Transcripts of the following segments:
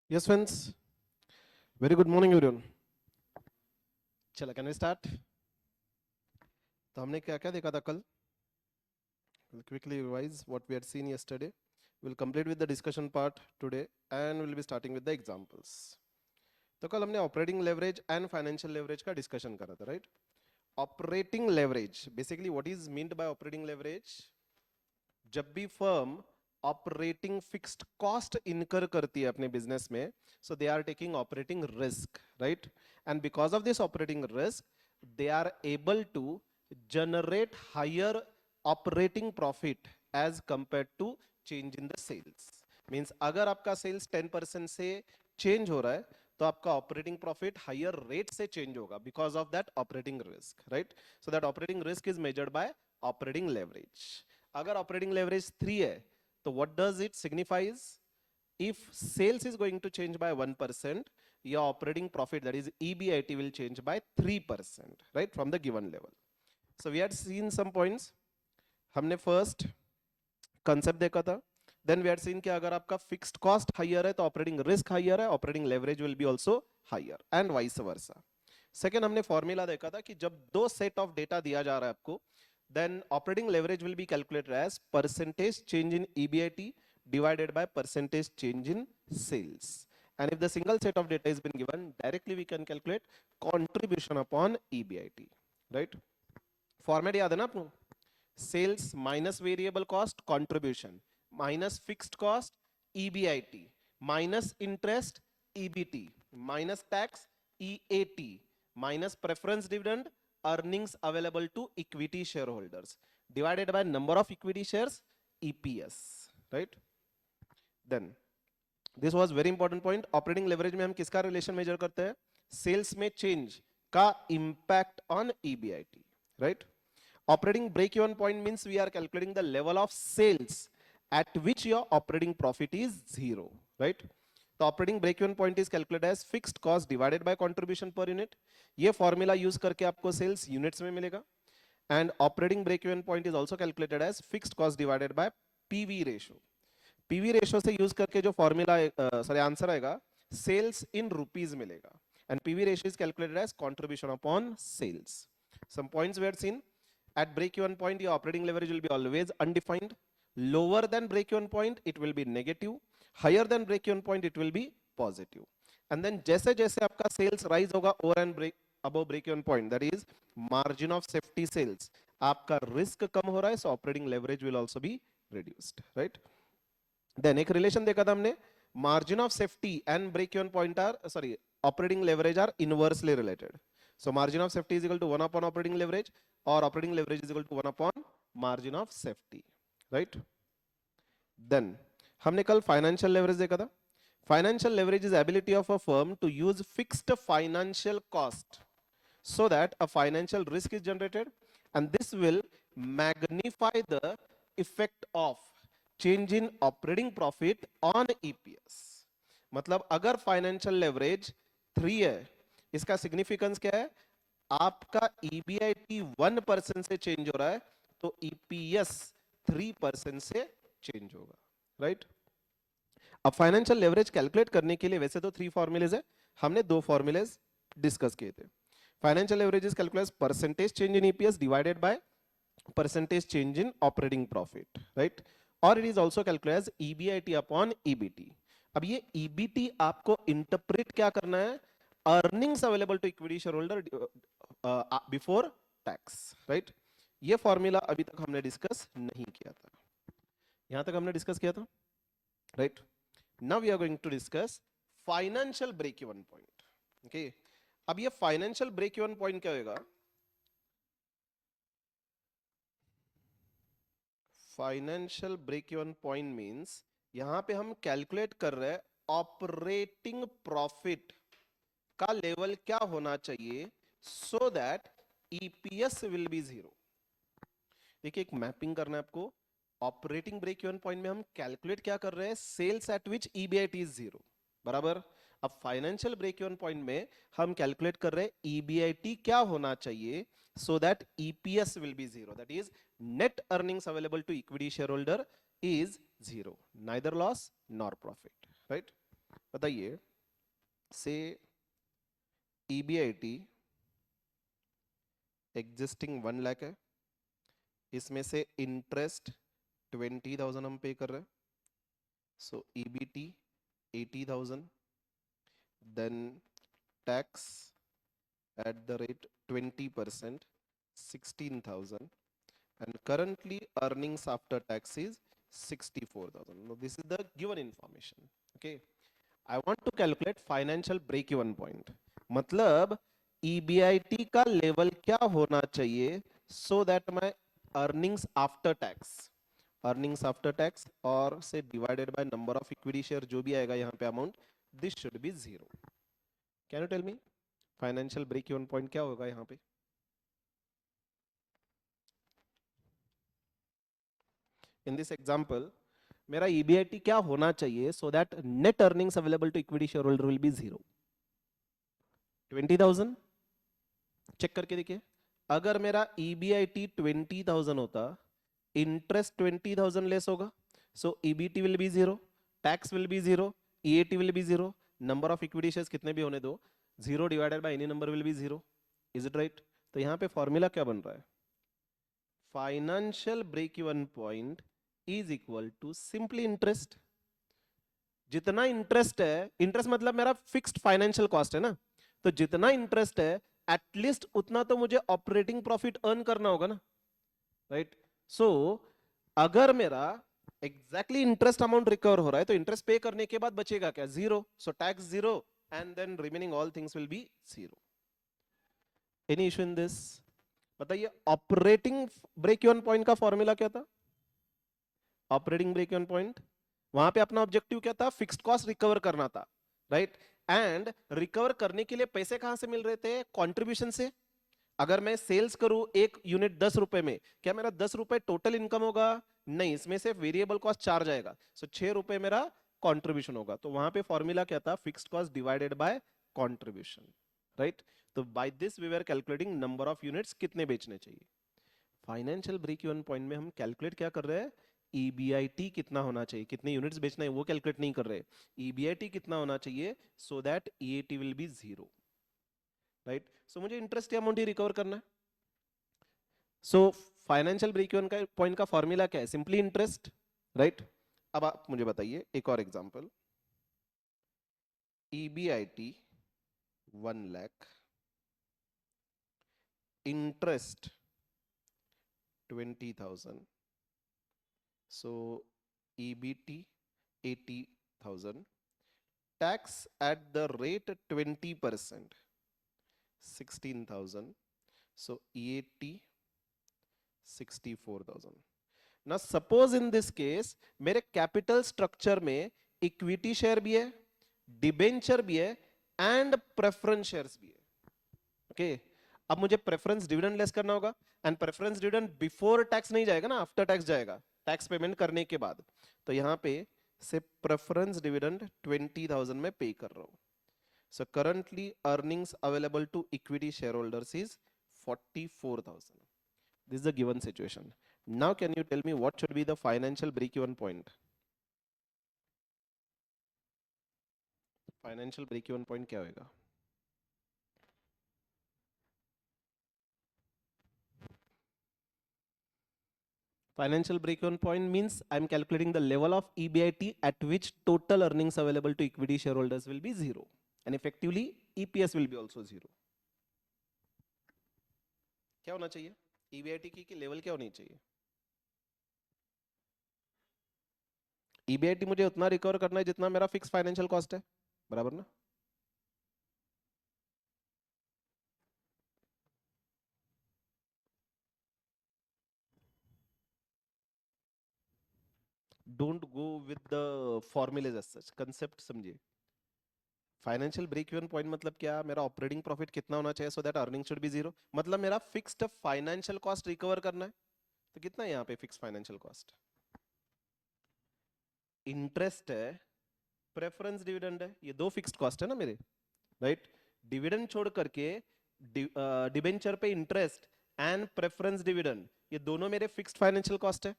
Yes, friends. Very good morning, everyone. चलो, can we start? तो हमने क्या क्या देखा था कल? We'll quickly revise what we had seen yesterday. We'll complete with the discussion part today, and we'll be starting with the examples. तो कल हमने operating leverage and financial leverage का discussion करा था, right? Operating leverage. Basically, what is meant by operating leverage? जब भी firm operating fixed cost incur करती है अपने business में, so they are taking operating risk, right? And because of this operating risk, they are able to generate higher operating profit as compared to change in the sales. Means अगर आपका sales 10% से change हो रहा है, तो आपका operating profit higher rate से change होगा because of that operating risk, right? So that operating risk is measured by operating leverage. अगर operating leverage 3 है, तो what does it signifies? If sales is going to change by 1%, your operating profit, that is EBIT, will change by 3%, right, from the given level. So we had seen some points. हमने first concept देखा था. Then we had seen कि अगर आपका fixed cost higher है, तो operating risk higher है, operating leverage will be also higher, and vice versa. Second, हमने formula देखा था कि जब दो set of data दिया जा रहा है आपको, then operating leverage will be calculated as percentage change in EBIT divided by percentage change in sales. And if the single set of data has been given, directly we can calculate contribution upon EBIT, right? Format याद है ना आपको? Sales minus variable cost contribution minus fixed cost EBIT minus interest EBT minus tax EAT minus preference dividend earnings available to equity shareholders divided by number of equity shares EPS, right? Then this was very important point. Operating leverage में हम किसका relation measure करते हैं? Sales में change का impact on EBIT, right? Operating break-even point means we are calculating the level of sales at which your operating profit is zero, right? The operating break-even point is calculated as fixed cost divided by contribution per unit. ये formula use करके आपको sales units में मिलेगा. And operating break-even point is also calculated as fixed cost divided by PV ratio. PV ratio से use करके जो formula sorry answer आएगा sales in rupees मिलेगा. And PV ratio is calculated as contribution upon sales. Some points we had seen. At break-even point, your operating leverage will be always undefined. Lower than break-even point, it will be negative. Higher than break-even point, it will be positive. And then जैसे जैसे आपका sales rise होगा over and above break-even point, that is margin of safety sales, आपका risk कम हो रहा है, so operating leverage will also be reduced, right? Then एक relation देखा था हमने, margin of safety and break-even point are, sorry, operating leverage are inversely related. So margin of safety is equal to 1 upon operating leverage, or operating leverage is equal to 1 upon margin of safety, right? Then हमने कल financial leverage देखा था. Financial leverage is ability of a firm to use fixed financial cost so that a financial risk is generated, and this will magnify the effect of change in operating profit on EPS. मतलब अगर financial leverage 3 है, इसका significance क्या है? आपका EBIT 1% से change हो रहा है, तो EPS 3% से चेंज होगा, राइट? अब फाइनेंशियल लेवरेज कैलकुलेट करने के लिए वैसे तो 3 फॉर्मूलेज है, हमने 2 फॉर्मूलेज डिस्कस किए थे. Financial leverage is calculated as percentage change in EPS divided by percentage change in operating profit, right? Or it is also calculated as EBIT upon EBT. अब ये EBT आपको इंटरप्रेट क्या करना है? Earnings available to equity shareholder before tax, right? ये formula अभी तक हमने डिस्कस नहीं किया था. यहां तक हमने डिस्कस किया था, right? Now we are going to discuss financial break-even point. Okay? अब ये फाइनेंशियल ब्रेक इवन पॉइंट क्या होगा? Financial break even point means यहां पे हम कैलकुलेट कर रहे हैं ऑपरेटिंग प्रॉफिट का लेवल क्या होना चाहिए so that EPS will be zero. देखिए, एक मैपिंग करना है आपको. ऑपरेटिंग ब्रेक इवन पॉइंट में हम कैलकुलेट क्या कर रहे हैं? Sales at which EBIT is zero, बराबर. अब फाइनेंशियल ब्रेक इवन पॉइंट में हम कैलकुलेट कर रहे हैं ईबीआईटी क्या होना चाहिए so that EPS will be zero, that is net earnings available to equity shareholder is zero, neither loss nor profit, right? बताइए, से EBIT एग्जिस्टिंग 1 लाख है, इसमें से इंटरेस्ट 20,000 हम पे कर रहे हैं, so EBT 80,000, then tax at the rate 20%, 16,000, and currently earnings after tax is 64,000. Now this is the given information. Okay, I want to calculate financial break even point. मतलब EBIT का लेवल क्या होना चाहिए so that my earnings after tax और से divided by number of equity share जो भी आएगा यहाँ पे amount, this should be 0. Can you tell me financial break even point क्या होगा यहाँ पे? इन दिस एग्जांपल मेरा ईबीआईटी क्या होना चाहिए so that net earnings available to equity share holder will be 0? 20,000. Check करके देखिए, अगर मेरा ईबीआईटी 20,000 होता, इंटरेस्ट 20,000 लेस होगा, so EBT will be 0, tax will be 0, EAT will be 0, number of equity shares कितने भी होने दो, 0 divided by any number will be 0. Is it right? तो यहाँ पे फॉर्मूला क्या बन रहा है? Financial break even point is equal to simply interest. जितना इंटरेस्ट है, इंटरेस्ट मतलब मेरा फिक्स्ड फाइनेंशियल कॉस्ट है ना, तो जितना इंटरेस्ट है एटलीस्ट उतना तो मुझे ऑपरेटिंग प्रॉफिट अर्न करना होगा ना, राइट? सो अगर मेरा एग्जैक्टली इंटरेस्ट अमाउंट रिकवर हो रहा है तो इंटरेस्ट पे करने के बाद बचेगा क्या? 0. So tax 0 and then remaining all things will be 0. Any issue in this? बताइए, ऑपरेटिंग ब्रेक इवन पॉइंट का फॉर्मूला क्या था? ऑपरेटिंग ब्रेक इवन पॉइंट, वहां पे अपना ऑब्जेक्टिव क्या था? फिक्स्ड कॉस्ट रिकवर करना था, राइट? एंड रिकवर करने के लिए पैसे कहां से मिल रहे थे? कंट्रीब्यूशन से. अगर मैं सेल्स करूं एक यूनिट 10 रुपए में, क्या मेरा 10 रुपए टोटल इनकम होगा? नहीं, इसमें से वेरिएबल कॉस्ट 4 जाएगा, सो 6 रुपए मेरा कंट्रीब्यूशन होगा. तो वहां पे फॉर्मूला क्या था? Fixed cost divided by contribution, right? तो by this we were calculating number of units कितने बेचने चाहिए. फाइनेंशियल ब्रेक इवन पॉइंट में हम कैलकुलेट क्या कर रहे हैं? ईबीआईटी कितना होना चाहिए, कितने यूनिट्स बेचना है वो कैलकुलेट नहीं कर रहे. ईबीआईटी कितना होना चाहिए so that EAT will be 0, right? So मुझे इंटरेस्ट अमाउंट ही रिकवर करना है. सो फाइनेंशियल ब्रेक इवन का पॉइंट का फॉर्मूला क्या है? Simply interest, right? अब आप मुझे बताइए एक और example. EBIT 1 lakh, interest 20,000, so EBT 80,000, tax at the rate 20%, 16,000, so EAT 64,000. Now suppose in this case मेरे कैपिटल स्ट्रक्चर में इक्विटी शेयर भी है, डिबेंचर भी है एंड प्रेफरेंस शेयर्स भी है. ओके, अब मुझे प्रेफरेंस डिविडेंड लेस करना होगा, and preference dividend before tax नहीं जाएगा ना, आफ्टर टैक्स जाएगा, टैक्स पेमेंट करने के बाद. तो यहाँ पे से प्रेफरेंस डिविडेंड 20,000 में पे कर रहा हूँ. So currently earnings available to equity share holders is 44,000. This is the given situation. Now can you tell me what should be the financial break even point? Financial break even point क्या होगा? Financial break-even point means I'm calculating the level of EBIT at which total earnings available to equity shareholders will be 0, and effectively EPS will be also 0. क्या होना चाहिए EBIT की level? क्या होनी चाहिए? EBIT मुझे उतना रिकवर करना है जितना मेरा फिक्स फाइनेंशियल कॉस्ट है, बराबर ना? Don't go with the formulas as such, concept समझिए. फाइनेंशियल ब्रेक इवन पॉइंट मतलब क्या? मेरा ऑपरेटिंग प्रॉफिट कितना होना चाहिए so that earning should be 0. मतलब मेरा फिक्स्ड फाइनेंशियल कॉस्ट रिकवर करना है. तो कितना है यहाँ पे फिक्स फाइनेंशियल कॉस्ट? इंटरेस्ट है, प्रेफरेंस डिविडेंड है, ये दो फिक्स्ड कॉस्ट है ना मेरे, राइट? डिविडेंड छोड़ करके डिबेंचर पे इंटरेस्ट एंड प्रेफरेंस डिविडेंड, ये दोनों मेरे फिक्स्ड फाइनेंशियल कॉस्ट है,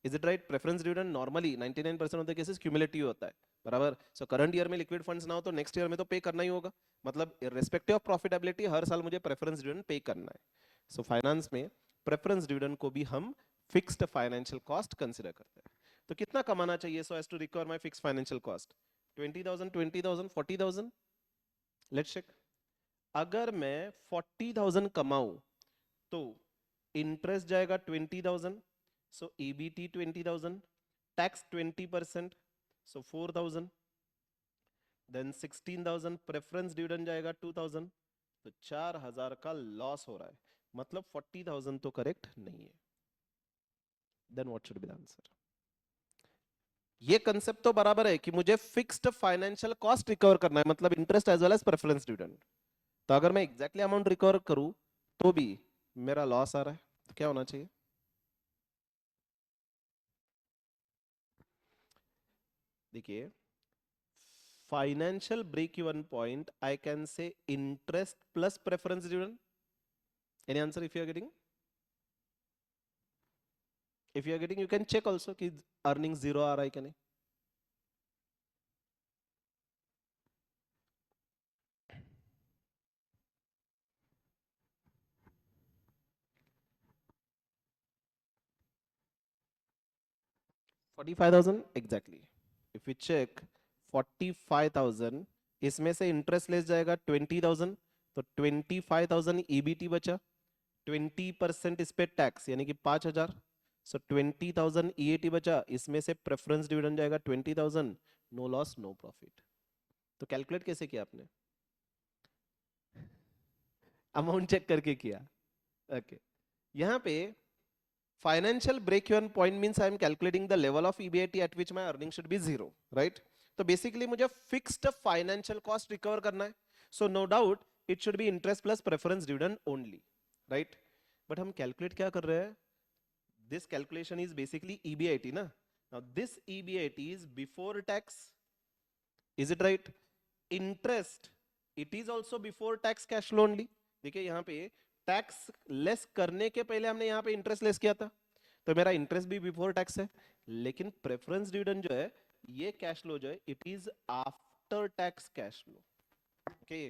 is it right? Preference dividend normally 99% of the cases cumulative होता है, बराबर? सो करंट ईयर में लिक्विड फंड्स ना हो तो नेक्स्ट ईयर में तो पे करना ही होगा, मतलब इररिस्पेक्टिव ऑफ प्रॉफिटेबिलिटी हर साल मुझे प्रेफरेंस डिविडेंड पे करना है। सो फाइनेंस में प्रेफरेंस डिविडेंड को भी हम फिक्स्ड फाइनेंशियल कॉस्ट कंसिडर करते हैं। तो कितना कमाना चाहिए so as to recover my fixed financial cost? 20,000, 20,000, 40,000? Let's check. अगर मैं 40,000 कमाऊं तो इंटरेस्ट जाएगा 20,000, so EBT 20,000, tax 20%, so 4,000, then 16,000 preference dividend जाएगा 2,000, तो 4,000 का लॉस हो रहा है, मतलब 40,000 तो करेक्ट नहीं है। Then what should be the answer? ये कंसेप्ट तो बराबर है कि मुझे फिक्स्ड फाइनेंशियल कॉस्ट रिकवर करना है, मतलब interest as well as preference dividend. तो अगर मैं एग्जैक्टली अमाउंट रिकवर करूं तो भी मेरा लॉस आ रहा है, तो क्या होना चाहिए? देखिए, financial break even point I can say interest plus preference dividend. Any answer if you are getting? If you are getting you can check also कि अर्निंग जीरो आ रहा है क्या नहीं। $45,000 एग्जैक्टली। इफ यू चेक 45,000, इसमें से interest less जाएगा 20,000, तो 25,000 ईबीटी बचा, 20% इस पे टैक्स यानी कि 5,000, सो 20,000 ईएटी बचा, इसमें से प्रेफरेंस डिविडेंड जाएगा 20,000, नो लॉस नो प्रॉफिट। तो कैलकुलेट कैसे किया आपने? अमाउंट चेक करके किया? ओके। यहाँ पे financial break even point means I am calculating the level of EBIT at which my earning should be zero, right? तो बेसिकली मुझे फिक्स्ड फाइनेंशियल कॉस्ट रिकवर करना है, so no doubt it should be interest plus preference dividend only, right? But हम calculate क्या कर रहे हैं? This calculation is basically EBIT ना? Now this EBIT is before tax, is it right? Interest, it is also before tax cash flow only। देखिए यहाँ पे tax less करने के पहले हमने यहाँ पे इंटरेस्ट लेस किया था, तो मेरा इंटरेस्ट भी बिफोर टैक्स है, लेकिन प्रेफरेंस डिविडेंड जो है ये कैश फ्लो जो है it is after tax cash flow. Okay,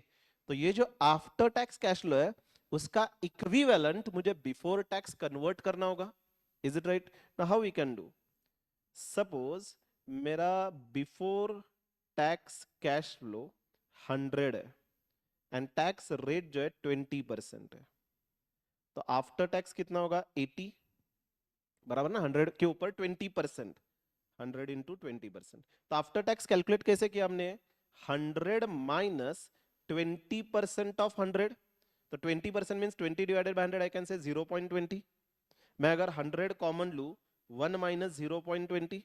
तो ये जो आफ्टर टैक्स कैश फ्लो है उसका इक्विवेलेंट मुझे बिफोर टैक्स कन्वर्ट करना होगा। Is it right? Now how we can do? Suppose मेरा बिफोर टैक्स कैश फ्लो 100 है एंड टैक्स रेट जो है 20% है, तो आफ्टर टैक्स कितना होगा? 80, बराबर ना? 100 के ऊपर 20%, 100 इंटू 20%। तो आफ्टर टैक्स कैलकुलेट कैसे किया हमने? 100 माइनस 20% ऑफ 100, तो 20% means 20 divided by 100, I can से 0.20। मैं अगर 100 कॉमन लू, 1 माइनस 0.20,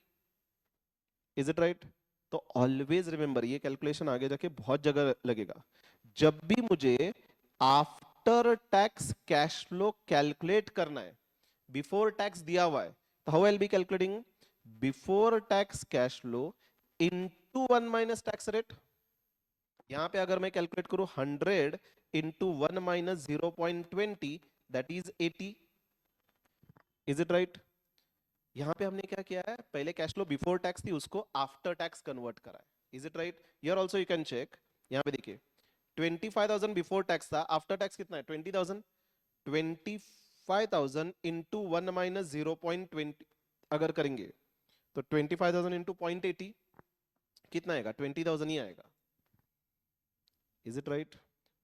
इज इट राइट? तो ऑलवेज रिमेंबर, ये कैलकुलेशन आगे जाके बहुत जगह लगेगा, जब भी मुझे after tax cash flow calculate करना है, बिफोर टैक्स दिया हुआ है, तो how I will B calculating? Before tax cash flow into 1 minus tax rate. यहां पे अगर मैं कैलकुलेट करूं 100 into 1 minus 0.20, that is 80, is it right? यहां पे हमने क्या किया है? पहले कैश फ्लो बिफोर टैक्स थी उसको आफ्टर टैक्स कन्वर्ट करा है, is it right? Here also you can check, यहां पे देखिए 25,000 बिफोर टैक्स था, आफ्टर टैक्स कितना है? 20,000। 25,000 इंटू 1 माइनस 0.20 अगर करेंगे तो 25,000 इंटू 0.80 कितना आएगा? 20,000 ही आएगा, इज इट राइट?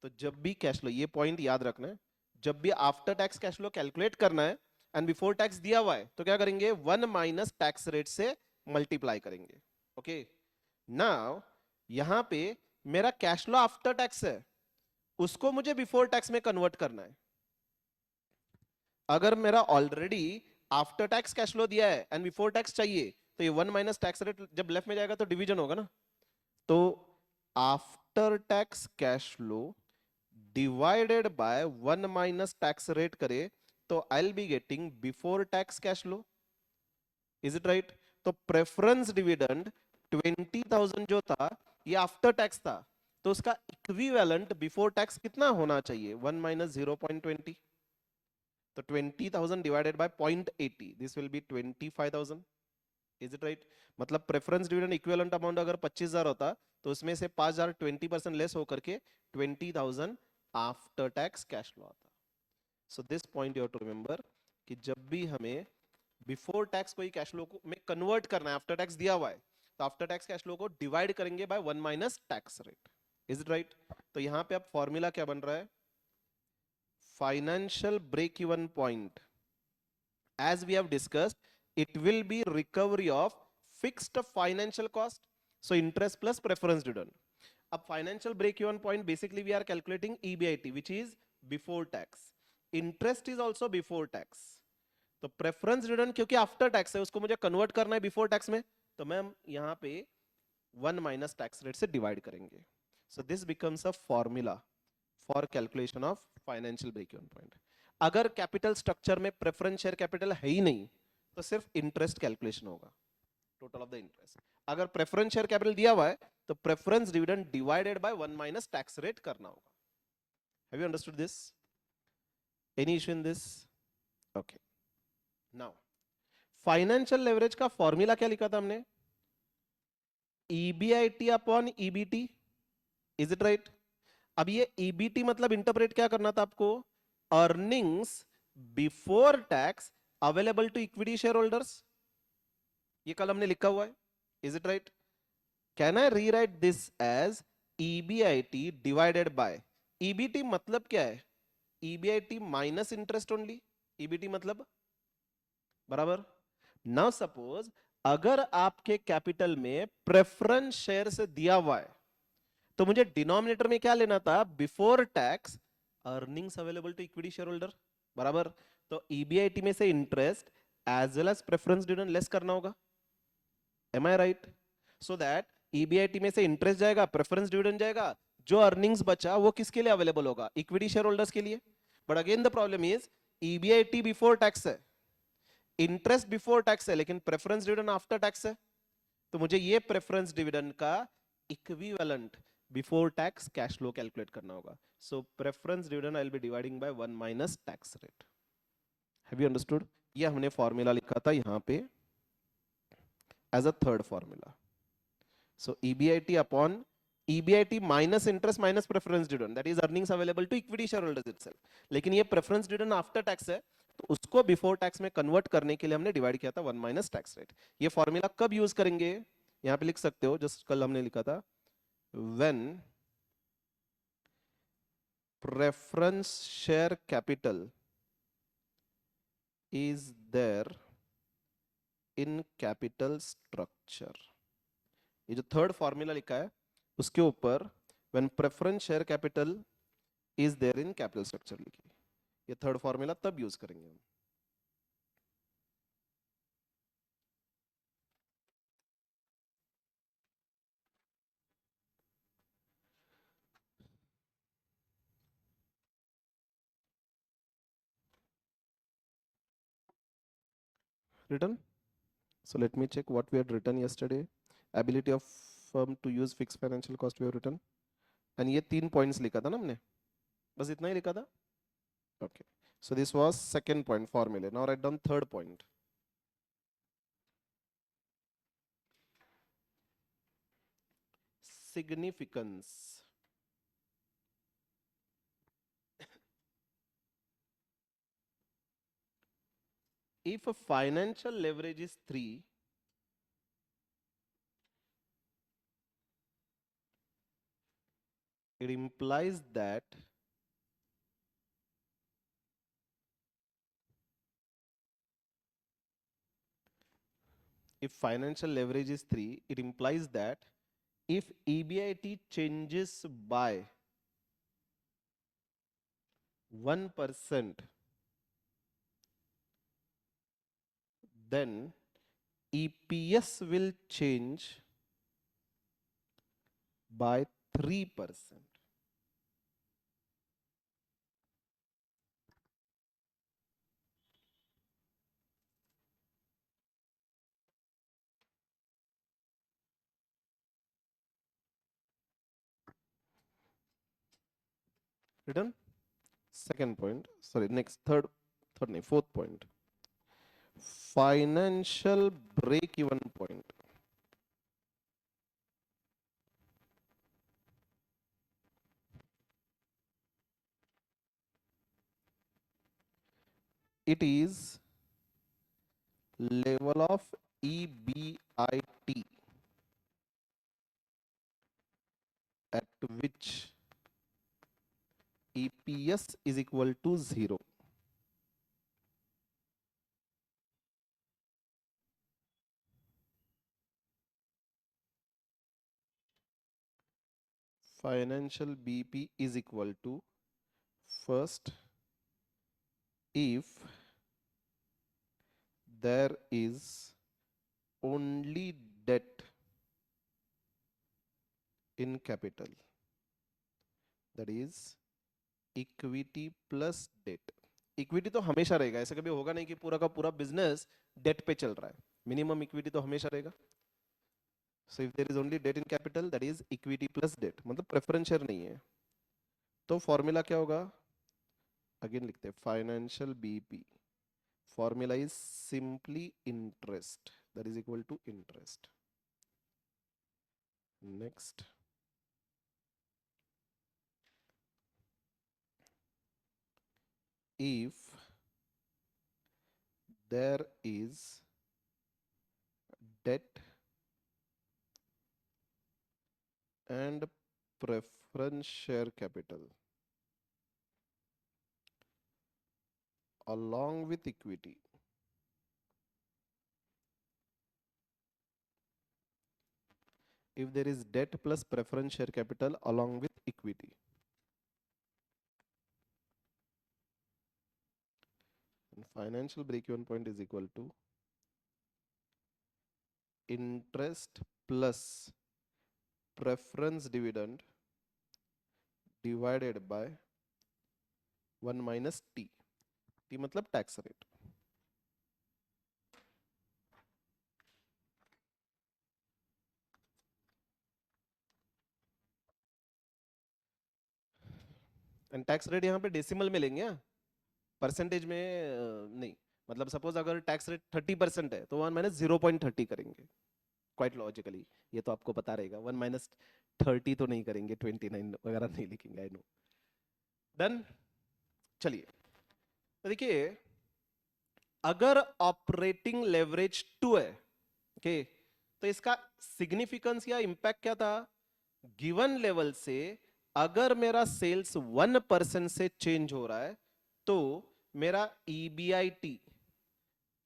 तो जब भी कैश फ्लो, ये पॉइंट याद रखना है, जब भी after tax cash flow calculate करना है एंड बिफोर टैक्स दिया हुआ है, तो क्या करेंगे? 1 माइनस टैक्स रेट से मल्टीप्लाई करेंगे। ओके, नाउ यहां पे मेरा कैश फ्लो आफ्टर टैक्स है, उसको मुझे बिफोर टैक्स में कन्वर्ट करना है। अगर मेरा already after tax cash flow दिया है एंड बिफोर टैक्स चाहिए, तो ये 1 माइनस टैक्स रेट जब लेफ्ट में जाएगा तो डिवीजन होगा ना, तो after tax cash flow divided by 1 minus tax rate करे तो I will be getting before tax cash flow, is it right? तो प्रेफरेंस डिविडेंड 20,000 जो था ये आफ्टर टैक्स था, तो उसका इक्विवेलेंट बिफोर टैक्स कितना होना चाहिए? 1 माइनस 0.20। तो 20,000 divided by 0.80, this will B 25,000. Is it right? मतलब प्रेफरेंस डिविडेंड इक्विवेलेंट अमाउंट अगर 25,000 होता तो उसमें से 5,000 20% लेस होकर के 20,000 आफ्टर टैक्स कैश फ्लो आता. So this point you have to remember कि जब भी हमें बिफोर टैक्स कोई कैश फ्लो को में कन्वर्ट करना है, आफ्टर टैक्स दिया हुआ है, तो आफ्टर टैक्स कैश फ्लो को डिवाइड करेंगे by 1 minus tax rate. Is it right? तो यहां पे अब फॉर्मूला क्या बन रहा है? Financial break even point, as we have discussed, it will be recovery of fixed financial cost, so interest plus preference dividend. अब financial break even point, basically we are calculating EBIT, which is before tax. Interest is also before tax. तो preference return क्योंकि after tax है, उसको मुझे convert करना है before tax में, तो मैम यहां पे 1 माइनस टैक्स रेट से डिवाइड करेंगे. So this becomes a formula for calculation of financial break even point. अगर कैपिटल स्ट्रक्चर में प्रेफरेंस शेयर कैपिटल है ही नहीं, तो सिर्फ इंटरेस्ट कैलकुलेशन होगा, टोटल ऑफ द इंटरेस्ट. अगर प्रेफरेंस शेयर कैपिटल दिया हुआ है तो preference dividend divided by 1 minus tax rate करना होगा. Have you understood this? Any issue in this? Okay. Now financial leverage का फॉर्मूला क्या लिखा था हमने? EBIT अपॉन EBT. इज इट राइट? अब ये EBT मतलब इंटरप्रेट क्या करना था आपको? Earnings before tax available to equity share holders. ये कल हमने लिखा हुआ है. Is it right? Can I rewrite this as EBIT divided by EBT? मतलब क्या है? EBIT minus interest only. EBT मतलब बराबर. नाउ सपोज अगर आपके कैपिटल में प्रेफरेंस शेयर से दिया हुआ है, तो मुझे डिनोमिनेटर में क्या लेना था? Before tax earnings available to equity share holder, बराबर. तो EBIT में से interest as well as preference dividend less करना होगा. Am I right? So that EBIT में से इंटरेस्ट जाएगा, प्रेफरेंस डिविडेंड जाएगा, जो अर्निंग्स बचा वो किसके लिए अवेलेबल होगा? इक्विटी शेयर होल्डर्स के लिए. But again the problem is EBIT before tax है, इंटरेस्ट बिफोर टैक्स है, लेकिन प्रेफरेंस डिविडेंड आफ्टर टैक्स है. तो मुझे ये प्रेफरेंस डिविडेंड का equivalent before tax cash flow calculate करना होगा. So preference dividend I will be dividing by 1 minus tax rate. Have you understood? ये हमने फॉर्मूला लिखा था यहां पे as a third formula. So EBIT upon EBIT minus interest minus preference dividend, that is earnings available to equity share holders itself. लेकिन ये preference dividend after tax है, तो उसको बिफोर टैक्स में कन्वर्ट करने के लिए हमने डिवाइड किया था 1 माइनस टैक्स रेट. ये फॉर्मूला कब यूज करेंगे? यहां पे लिख सकते हो, जस्ट कल हमने लिखा था, when preference share capital is there in capital structure. ये जो थर्ड फॉर्मूला लिखा है उसके ऊपर when preference share capital is there in capital structure लिखी. ये थर्ड फॉर्मूला तब यूज करेंगे हम. Written? So let me check what we had written yesterday. Ability of firm to use fixed financial cost we have written. And ये 3 points लिखा था ना हमने, बस इतना ही लिखा था. Okay. So this was second point formula. Now write down third point. Significance. If a financial leverage is 3, it implies that if financial leverage is 3, it implies that if EBIT changes by 1%, then EPS will change by 3%. Written? Second point, sorry, next, third third नहीं, fourth point, financial break even point. It is level of EBIT at which EPS is equal to 0. Financial BP is equal to, first, if there is only debt in capital, that is equity plus debt. Equity तो हमेशा रहेगा, ऐसा कभी होगा नहीं कि पूरा का पूरा बिजनेस डेट पे चल रहा है. मिनिमम इक्विटी तो हमेशा रहेगा. So if there is only debt in capital, that is equity plus debt, मतलब प्रेफरेंस शेयर नहीं है. तो फॉर्मूला क्या होगा, अगेन लिखते हैं, financial BP formula is simply interest, that is equal to interest. Next, if there is debt and preference share capital along with equity, if there is debt plus preference share capital along with equity, and financial break-even point is equal to interest plus preference dividend divided by 1 minus T. T मतलब tax rate. And tax rate यहाँ पे decimal में लेंगे, percentage में नहीं. मतलब suppose अगर tax rate 30% है तो 1 माइनस 0.30 करेंगे, क्वाइट लॉजिकली. ये तो आपको पता रहेगा, 1 माइनस 30 तो नहीं करेंगे, 29 वगैरह नहीं लिखेंगे, आई नो. डन. चलिए, तो देखिए, अगर ऑपरेटिंग लेवरेज 2 है, ओके, तो इसका सिग्निफिकेंस या इंपैक्ट क्या था, गिवन लेवल से अगर मेरा सेल्स 1% से चेंज हो रहा है तो मेरा ईबीआईटी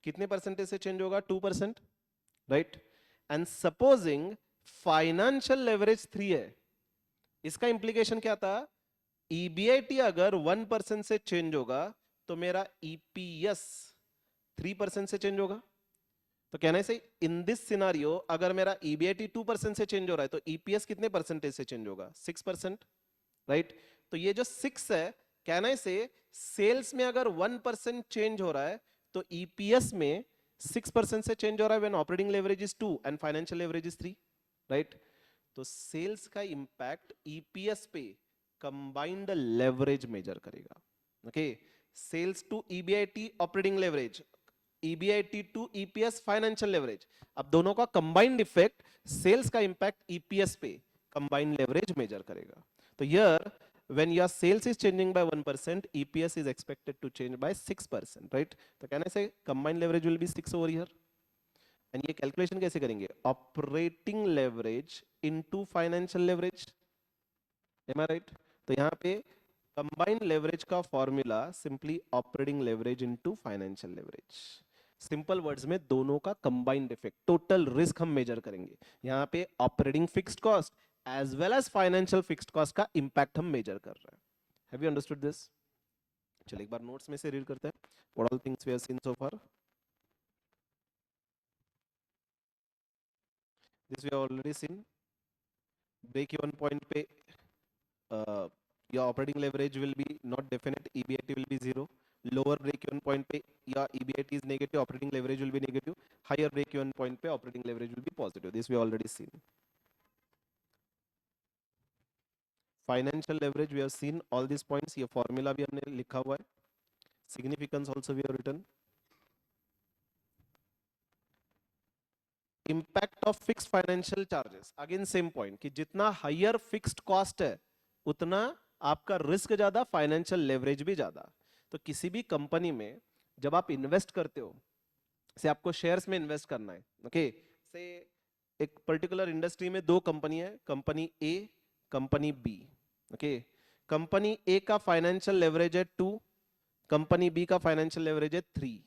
कितने परसेंटेज से चेंज होगा, 2%, right. And supposing financial leverage 3 है, इसका इंप्लीकेशन क्या था, ईबीआईटी अगर 1% से चेंज होगा तो मेरा ईपीएस 3% से चेंज होगा. तो कहना है सही, इन दिस सिनारियो अगर मेरा ईबीआईटी 2% से चेंज हो रहा है तो ईपीएस कितने परसेंटेज से चेंज होगा, 6%, राइट. तो ये जो 6 है, कहना है से सेल्स में अगर 1% चेंज हो रहा है तो ईपीएस में 6% से चेंज हो रहा है when operating leverage is 2 and financial leverage is 3, right. तो सेल्स का इंपैक्ट ईपीएस पे कंबाइंड लेवरेज मेजर करेगा. Okay, sales to EBIT operating leverage, EBIT to EPS financial leverage. अब दोनों का कंबाइंड इफेक्ट सेल्स का इंपैक्ट ईपीएस पे combined leverage measure करेगा. तो here when your sales is changing by 1%, EPS is expected to change by 6%, right? तो कहने से combined leverage will be 6 over here. And ये calculation कैसे करेंगे, operating leverage into financial leverage, am I right? तो यहाँ पे combined leverage का formula simply operating leverage into financial leverage. Simple words में दोनों का कंबाइंड इफेक्ट, टोटल रिस्क हम मेजर करेंगे. यहाँ पे operating fixed cost as well as financial fixed cost का इंपैक्ट हम मेजर कर रहे हैं. Have you understood this? चलिए एक बार नोट्स में से रीड करते हैं. What all things we have seen so far. This we have already seen. Break even point पे your operating leverage will be not definite, EBIT will be 0. Lower break even point पे या EBIT is negative, operating leverage will be negative. Higher break even point पे operating leverage will be positive. This we already seen. Financial leverage we have seen all these points. ये formula भी हमने लिखा हुआ है. Significance also we have written. Impact of fixed financial charges. Again same point कि जितना higher fixed cost है उतना आपका रिस्क ज्यादा, फाइनेंशियल लेवरेज भी ज्यादा. तो किसी भी कंपनी में जब आप इन्वेस्ट करते हो, से आपको शेयर्स में इन्वेस्ट करना है, ओके से एक पर्टिकुलर इंडस्ट्री में दो कंपनी है, company A, company B. Okay, company A का फाइनेंशियल लेवरेज है 2, कंपनी बी का फाइनेंशियल लेवरेज है 3.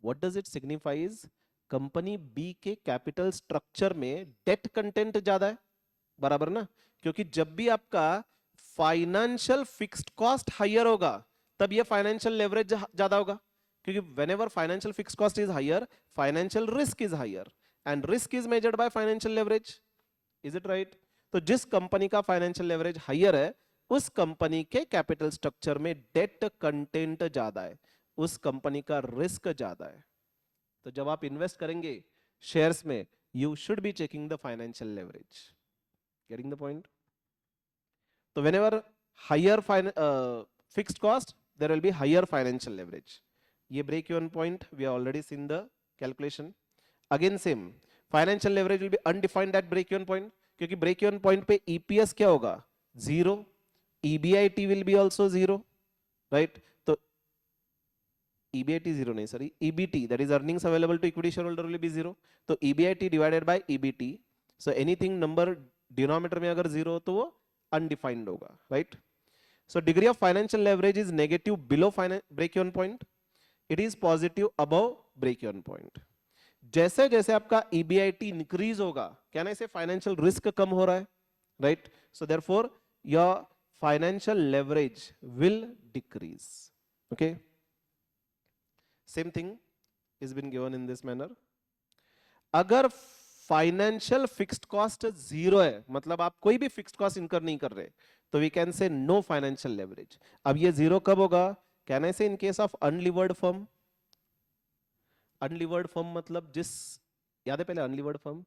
What does it signifies? Company B के कैपिटल स्ट्रक्चर में डेट कंटेंट ज्यादा है, बराबर ना? क्योंकि जब भी आपका फाइनेंशियल फिक्स्ड कॉस्ट हायर होगा तब ये फाइनेंशियल लेवरेज ज्यादा होगा, क्योंकि whenever financial fixed cost is higher, financial risk is higher, and risk is measured by financial leverage. Is it right? तो जिस कंपनी का फाइनेंशियल लेवरेज हायर है उस कंपनी के कैपिटल स्ट्रक्चर में डेट कंटेंट ज्यादा है, उस कंपनी का रिस्क ज्यादा है. तो जब आप इन्वेस्ट करेंगे शेयर्स में, you should be checking the financial leverage. Getting the point? तो whenever higher fixed cost, there will be higher financial leverage. ये break even point we have already seen the calculation. Again same, financial leverage will be undefined at break even point, क्योंकि break even point पे EPS क्या होगा? 0. EBIT will be also 0, right? तो EBIT 0 नहीं, sorry, EBT, that is earnings available to equity shareholder will be 0. तो EBIT divided by EBT, so anything number denominator में अगर 0 हो तो वो undefined होगा, right? So degree of financial leverage is negative below break even point. It is positive above break even point. जैसे जैसे आपका EBIT इंक्रीज होगा, क्या ना, इसे फाइनेंशियल रिस्क कम हो रहा है, right? So therefore your financial leverage will decrease. Okay, same thing is been given in this manner. अगर फाइनेंशियल फिक्स्ड कॉस्ट 0 है, मतलब आप कोई भी फिक्स्ड कॉस्ट इनकर नहीं कर रहे, तो we can say no financial leverage. अब ये 0 कब होगा? Can I say in case of unlevered firm. Unlevered firm मतलब जिस, याद है पहले unlevered firm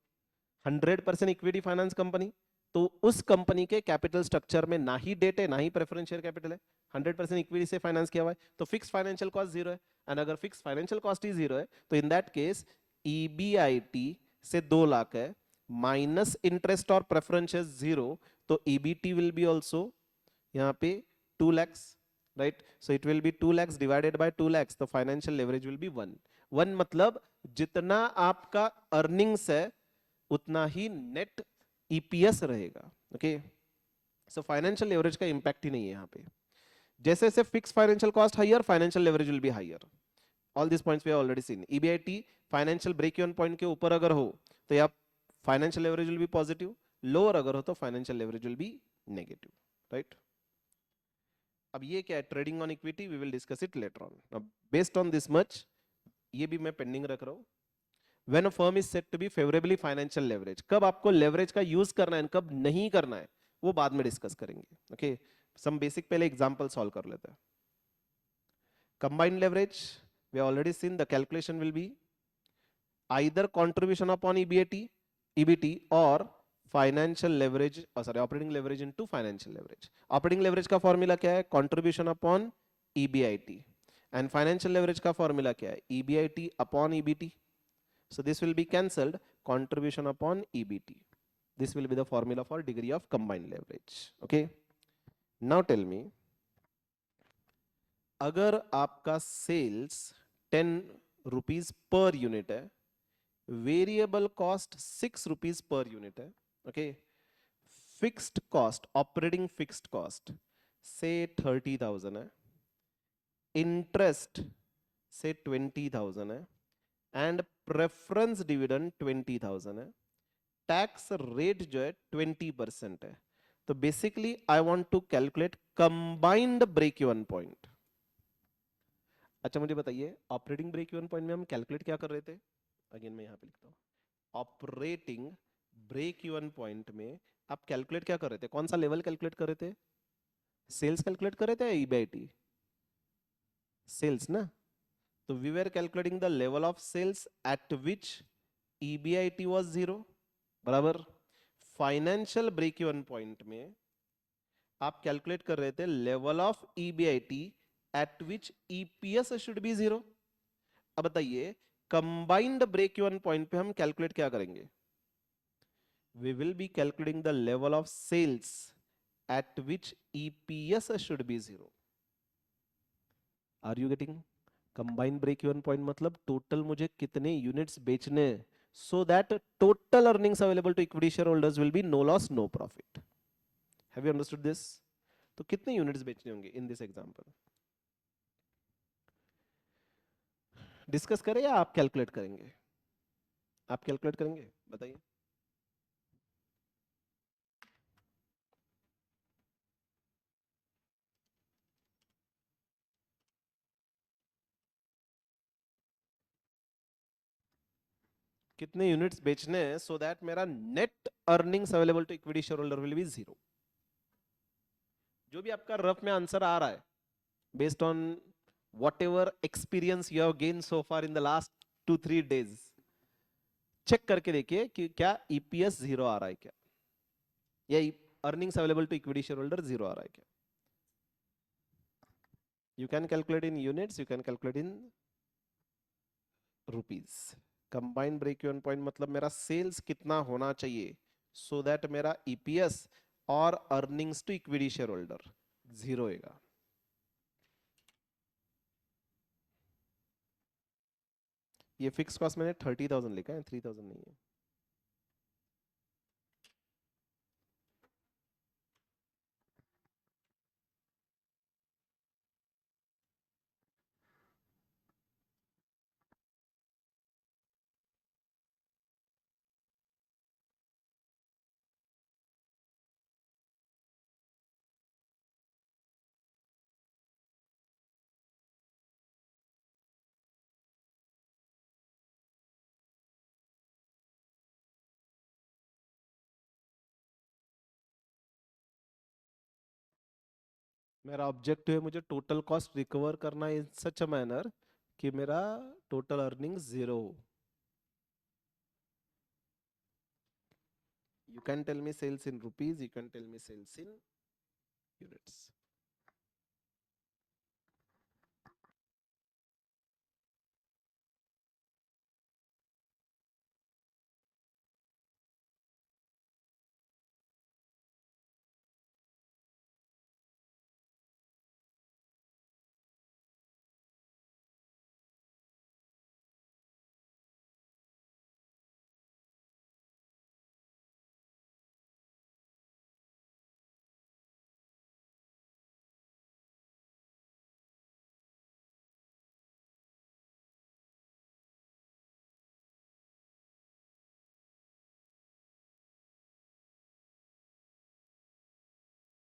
100% equity finance company, तो उस कंपनी के कैपिटल स्ट्रक्चर में ना ही डेट है ना ही प्रेफरेंस शेयर कैपिटल है, 100% इक्विटी से फाइनेंस किया हुआ है, तो फिक्स फाइनेंशियल कॉस्ट 0 है. एंड अगर फिक्स फाइनेंशियल कॉस्ट ही 0 है तो इन दैट केस EBIT से 2 लाख है माइनस इंटरेस्ट और प्रेफरेंस 0, तो EBT विल बी ऑल्सो यहाँ पे 2 lakhs, right? So it will be 2 lakhs divided by 2 lakhs, तो फाइनेंशियल लेवरेज विल बी 1 मतलब जितना आपका अर्निंग्स है उतना ही नेट EPS रहेगा. ओके, सो फाइनेंशियल लेवरेज का इंपैक्ट ही नहीं है यहाँ पे. जैसे जैसे fix financial cost higher, financial leverage will be higher. All this points we have already seen. EBIT financial break even point के ऊपर अगर हो तो या financial leverage will be positive, lower अगर हो तो financial leverage will be negative, right? अब ये क्या है? Trading on equity, we will discuss it later on. अब बेस्ड ऑन दिस मच, ये भी मैं पेंडिंग रख रहा हूं. When a firm is said to be favorably financial leverage, कब आपको लेवरेज का यूज करना है, कब नहीं करना है, वो बाद में डिस्कस करेंगे. ओके, सम बेसिक पहले एग्जांपल सॉल्व कर लेते हैं. Combined leverage, we have already seen the calculation will be either contribution upon EBT or financial leverage, sorry, operating leverage into financial leverage. Operating leverage का formula क्या है? contribution upon EBIT, and financial leverage का formula क्या है? EBIT upon EBT. So this will be cancelled. Contribution upon EBT. This will be the formula for degree of combined leverage. Okay. Now tell me, अगर आपका sales 10 rupees per unit है, variable cost 6 rupees per unit है, okay, fixed cost, operating fixed cost से 30,000 है, interest से 20,000 है, and preference dividend 20,000 है, tax rate जो है 20% है. तो basically I want to calculate combined break even point. अच्छा मुझे बताइए, ऑपरेटिंग ब्रेक इवन पॉइंट में हम कैलकुलेट क्या कर रहे थे? अगेन मैं यहाँ पे लिखता हूँ, ऑपरेटिंग ब्रेक इवन पॉइंट में आप कैलकुलेट क्या कर रहे थे? कौन सा लेवल कैलकुलेट कर रहे थे? सेल्स कैलकुलेट कर रहे थे या EBIT? सेल्स ना. तो we were calculating the level of sales at which EBIT was 0, बराबर. फाइनेंशियल ब्रेक इवन पॉइंट में आप कैलकुलेट कर रहे थे level of EBIT at which EPS should be 0. अब बताइए कंबाइंड ब्रेक इवन पॉइंट पे हम कैलकुलेट क्या करेंगे? We will be calculating the level of sales at which EPS should be 0. Are you getting? Combined break even point मतलब total मुझे कितने units बेचने हैं so that total earnings available to equity shareholders will be no loss no profit. Have you understood this? तो कितने units बेचने होंगे इन this example? Discuss करें या आप कैलकुलेट करेंगे? आप कैलकुलेट करेंगे, बताइए. कितने यूनिट्स बेचने हैं सो दैट मेरा net earnings available to equity share holder will be 0. जो भी आपका रफ में आंसर आ रहा है based on whatever experience you have gain so far in the last 2-3 days, check करके देखिए कि क्या ईपीएस 0 आ रहा है क्या, या earnings available to equity share holder 0 आ रहा है क्या. You can calculate in units, you can calculate in rupees. Combined break even point मतलब मेरा सेल्स कितना होना चाहिए सो दैट मेरा ईपीएस और earnings to equity share holder 0 होगा. ये फिक्स कॉस्ट मैंने 30,000 लिखा है, 3,000 नहीं है. मेरा ऑब्जेक्टिव है मुझे टोटल कॉस्ट रिकवर करना इन सच अ मैनर कि मेरा टोटल अर्निंग 0 हो. You can tell me sales in rupees, you can tell me sales in units.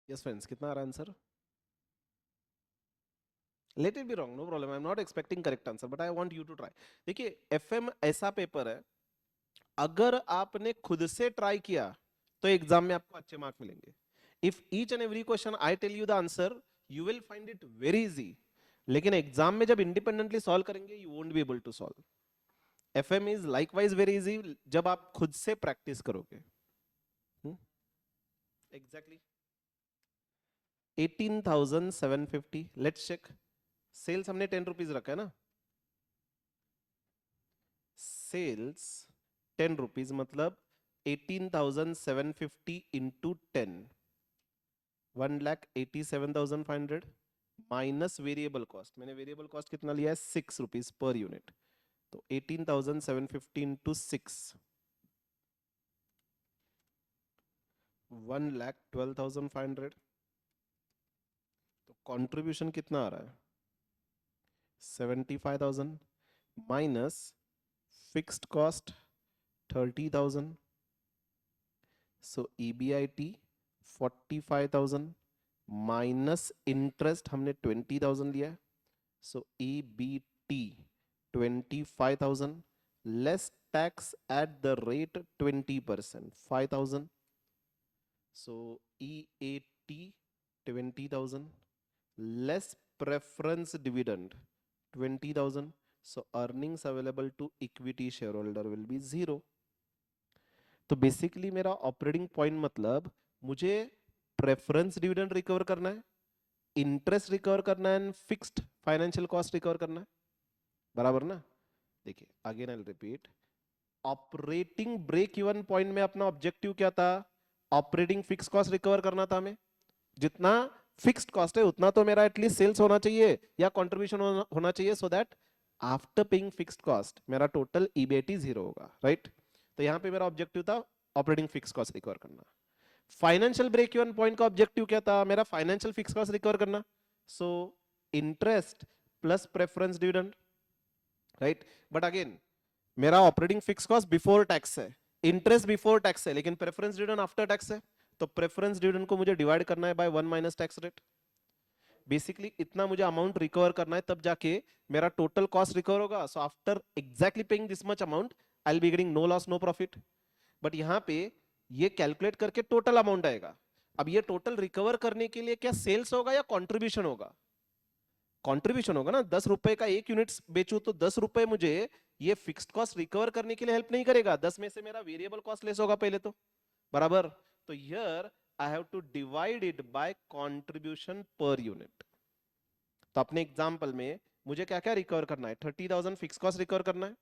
Yes, friends, कितना आ रहा है answer? Let it be wrong, no problem. I'm not expecting correct answer, but I want you to try. देखिए, FM ऐसा paper है, अगर आपने खुद से ट्राई किया तो एग्जाम में आपको अच्छे मार्क मिलेंगे. If each and every question I tell you the answer, you will find it very easy. लेकिन एग्जाम में जब इंडिपेंडेंटली सॉल्व करेंगे, you won't be able to solve. FM is likewise very easy जब आप खुद से practice करोगे. Exactly. 18,750. Let's check. Sales हमने 10 रुपीज रखा है ना. सेल्स 10 रुपीज मतलब 18,750 इंटू 10, 1,87,500 माइनस वेरिएबल कॉस्ट. मैंने वेरिएबल कॉस्ट कितना लिया है? 6 रुपीज पर यूनिट. तो 18,750 इंटू 6, 1,12,500. तो कंट्रीब्यूशन कितना आ रहा है? 75,000 माइनस फिक्स्ड कॉस्ट 30,000. सो EBIT 45,000 माइनस इंटरेस्ट हमने 20,000 लिया है. सो EBT 25,000 less tax at the rate 20%, 5,000. So EAT 20,000 less preference dividend 20,000. So earnings available to equity shareholder will be 0. तो बेसिकली मेरा ऑपरेटिंग पॉइंट मतलब मुझे प्रेफरेंस डिविडेंड रिकवर करना है interest recover करना है and fixed financial cost recover करना है, बराबर ना। देखिए again I repeat, operating break even point में अपना ऑब्जेक्टिव क्या था, ऑपरेटिंग फिक्स कॉस्ट रिकवर करना था हमें। जितना फिक्स्ड कॉस्ट है उतना तो मेरा एटलीस्ट सेल्स होना चाहिए या कंट्रीब्यूशन होना चाहिए, so that after paying fixed cost मेरा टोटल ईबीटी 0 होगा, राइट। तो यहां पे मेरा ऑब्जेक्टिव था ऑपरेटिंग फिक्स कॉस्ट रिकवर करना। फाइनेंशियल ब्रेक इवन पॉइंट का ऑब्जेक्टिव क्या था, मेरा फाइनेंशियल फिक्स कॉस्ट रिकवर करना। So interest plus preference dividend, right. But again मेरा operating fix cost before tax है, इंटरेस्ट बिफोर टैक्स है, लेकिन प्रेफरेंस डिविडेंड आफ्टर टैक्स है। तो प्रेफरेंस डिविडेंड को मुझे डिवाइड करना है by 1 minus tax rate. Basically इतना मुझे अमाउंट रिकवर करना है, तब जाके मेरा टोटल कॉस्ट रिकवर होगा। So after exactly paying this much amount I will be getting no loss no profit. But यहाँ पे ये कैलकुलेट करके टोटल अमाउंट आएगा। अब ये टोटल रिकवर करने के लिए क्या सेल्स होगा या कॉन्ट्रीब्यूशन होगा? कॉन्ट्रीब्यूशन होगा ना। 10 रुपए का एक यूनिट बेचू तो 10 रुपए मुझे ये फिक्स्ड कॉस्ट रिकवर करने के लिए हेल्प नहीं करेगा, 10 में से मेरा वेरिएबल कॉस्ट लेस होगा पहले तो, बराबर। तो here I have to divide it by contribution per unit. तो अपने एग्जांपल में मुझे क्या क्या रिकवर करना है, 30,000 फिक्स कॉस्ट रिकवर करना है,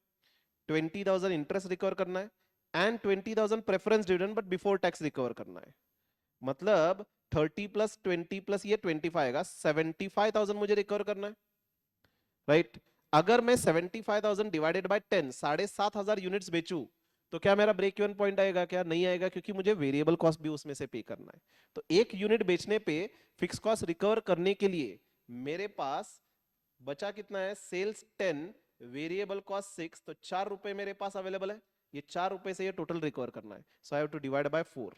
20,000 इंटरेस्ट रिकवर करना है and 20,000 preference dividend but before tax recover करना है। मतलब 30 प्लस 20 प्लस ये 25 आएगा, 75,000 मुझे रिकवर करना है, राइट। अगर मैं 75,000 डिवाइडेड बाय 10 7,500 यूनिट्स बेचूं तो क्या मेरा ब्रेक इवन पॉइंट आएगा? क्या नहीं आएगा, क्योंकि मुझे वेरिएबल कॉस्ट भी उसमें से पे करना है। तो एक यूनिट बेचने पे फिक्स कॉस्ट रिकवर करने के लिए मेरे पास बचा कितना है, सेल्स 10, वेरिएबल कॉस्ट 6, तो 4 रुपए मेरे पास अवेलेबल है। ये 4 रुपए से ये टोटल रिकवर करना है, so I have to divide by 4,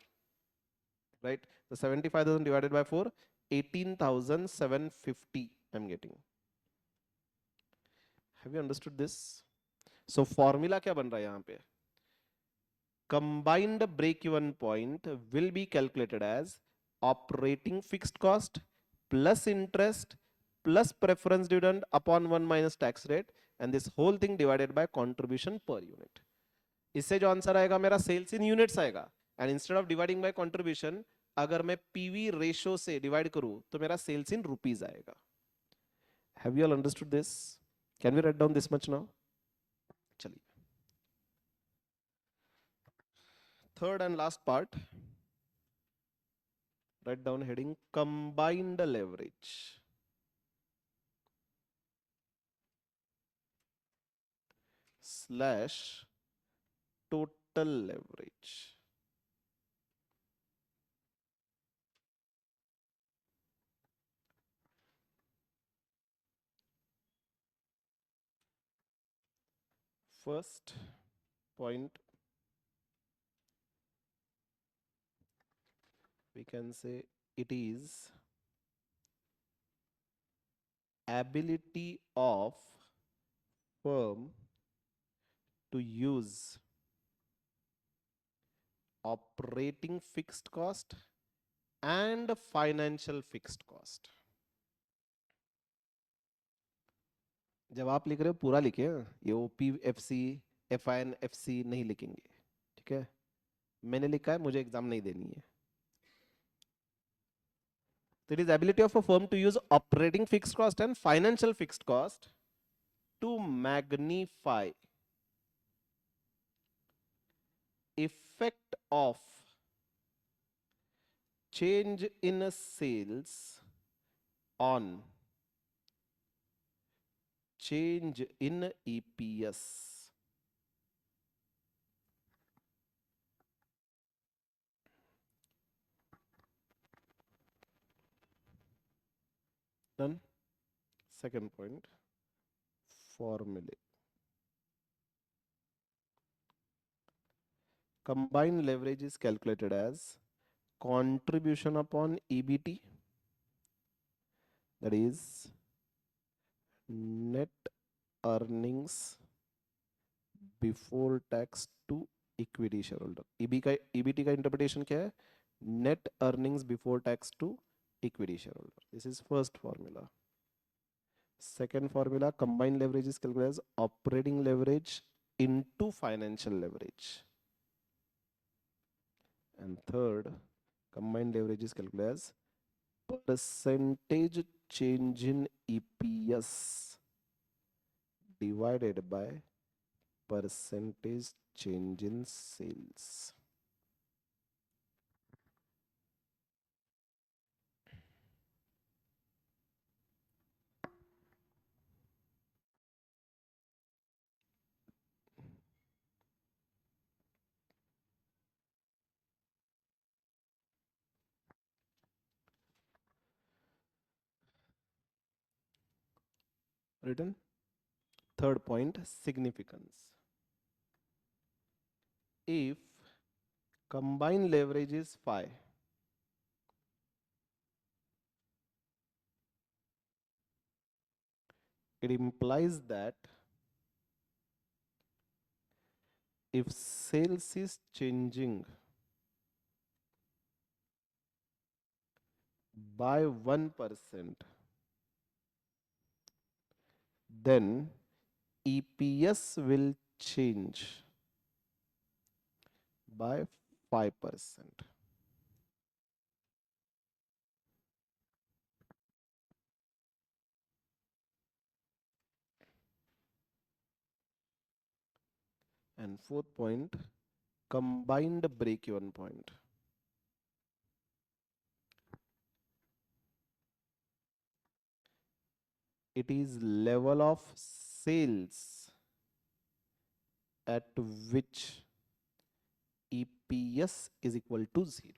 right. तो 75,000 divided by 4, 18,750 I am getting. Have you understood this? So formula क्या बन रहा है यहां पे, combined break-even point will be calculated as operating fixed cost plus interest plus preference dividend upon 1 minus tax rate and this whole thing divided by contribution per unit. इससे जो answer आएगा मेरा सेल्स इन यूनिट्स आएगा, and instead of dividing by contribution अगर मैं PV ratio से divide करूं तो मेरा सेल्स इन रुपीस आएगा। Have you all understood this? Can we write down this much now? चलिए third and last part, write down heading combined leverage slash total leverage. First point, we can say it is ability of firm to use operating fixed cost and financial fixed cost. जब आप लिख रहे हो पूरा लिखिए, ये OP F C F I N F C नहीं लिखेंगे, ठीक है। मैंने लिखा है, मुझे एग्जाम नहीं देनी है। So it is ability of a firm to use operating fixed cost and financial fixed cost to magnify effect of change in sales on change in EPS. Done. Second point, formulae. Combined leverage is calculated as contribution upon EBT, that is net earnings before tax to equity share holder. EBT का interpretation क्या है, net earnings before tax to equity share holder. This is first formula. Second formula, combined leverage is calculated as operating leverage into financial leverage, and third, combined leverage is calculated as percentage change in EPS divided by percentage change in sales. Written. Third point, significance. If combined leverage is phi, it implies that if sales is changing by 1%, then EPS will change by 5%. And fourth point, combined break-even point. It is level of sales at which EPS is equal to 0.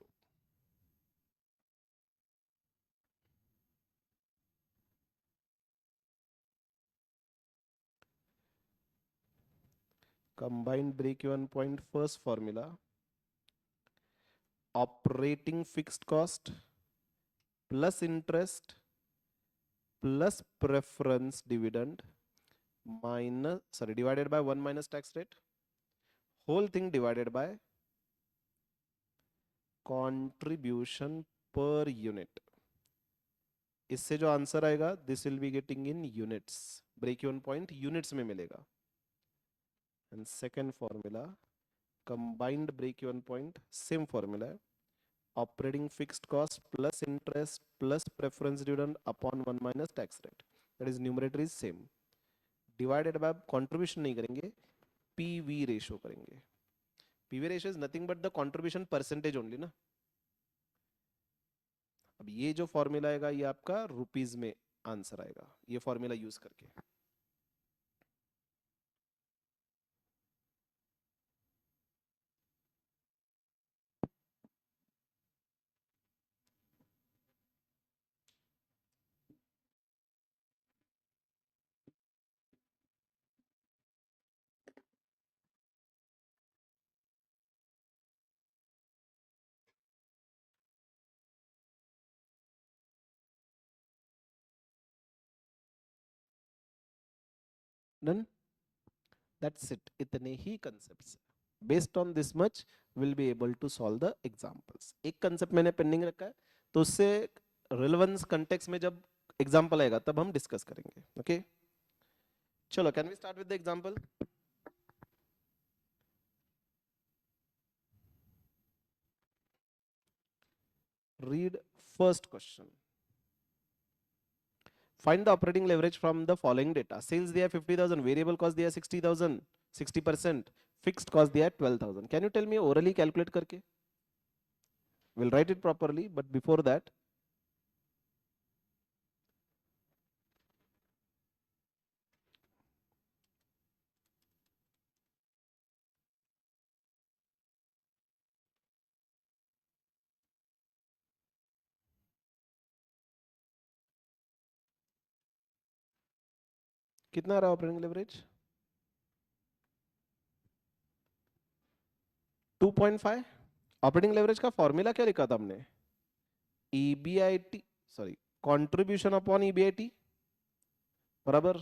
Combined break-even point, first formula, operating fixed cost plus interest plus preference dividend minus, divided by 1 minus tax rate, whole thing divided by contribution per unit. इससे जो answer आएगा, this will be getting in units. Break even point units में मिलेगा. And second formula, combined break even point, same formula, operating fixed cost plus interest plus preference dividend upon 1 minus tax rate. That is numerator is same. Divided by contribution नहीं करेंगे, PV ratio करेंगे. PV ratio is nothing but the contribution percentage only ना. अब ये जो formula आएगा ये आपका रुपीज में आंसर आएगा ये फॉर्मूला यूज करके. Done? That's it. इतने ही concepts. Based on this much, we'll be able to solve the examples. एक concept मैंने pending रखा है, तो उससे relevance context में जब example आएगा तब हम discuss करेंगे. Okay? चलो, can we start with the example? Read first question. Find the operating leverage from the following data. Sales दिया 50,000, variable cost दिया 60,000, 60%, fixed cost दिया 12,000. Can you tell me orally calculate करके? We'll write it properly, but before that, कितना रहा operating leverage? 2.5. Operating leverage का formula क्या लिखा था हमने? EBIT, sorry, contribution upon EBIT बराबर.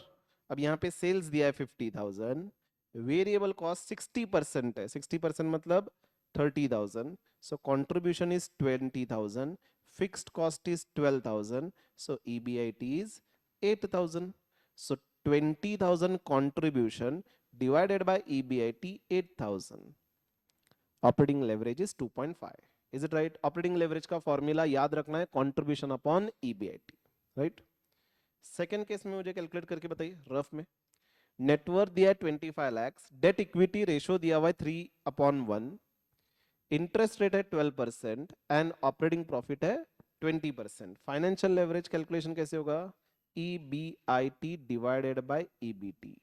अब यहाँ पे सेल्स दिया है 50,000, वेरिएबल कॉस्ट 60% है. 60% मतलब 30,000. So contribution is 20,000. Fixed cost is 12,000. So EBIT is 8,000. So 20,000 contribution divided by EBIT 8,000. Operating leverage is 2.5. Is it right? Operating leverage का फॉर्मूला याद रखना है, contribution upon EBIT, right? Second case में मुझे calculate करके बताइए रफ में। Net worth दिया है 25 लाख, डेट इक्विटी रेशो दिया हुआ है 3/1, इंटरेस्ट रेट है 12% एंड ऑपरेटिंग प्रॉफिट है 20%। फाइनेंशियल लेवरेज कैलकुलेशन कैसे होगा? EBIT divided by EBT.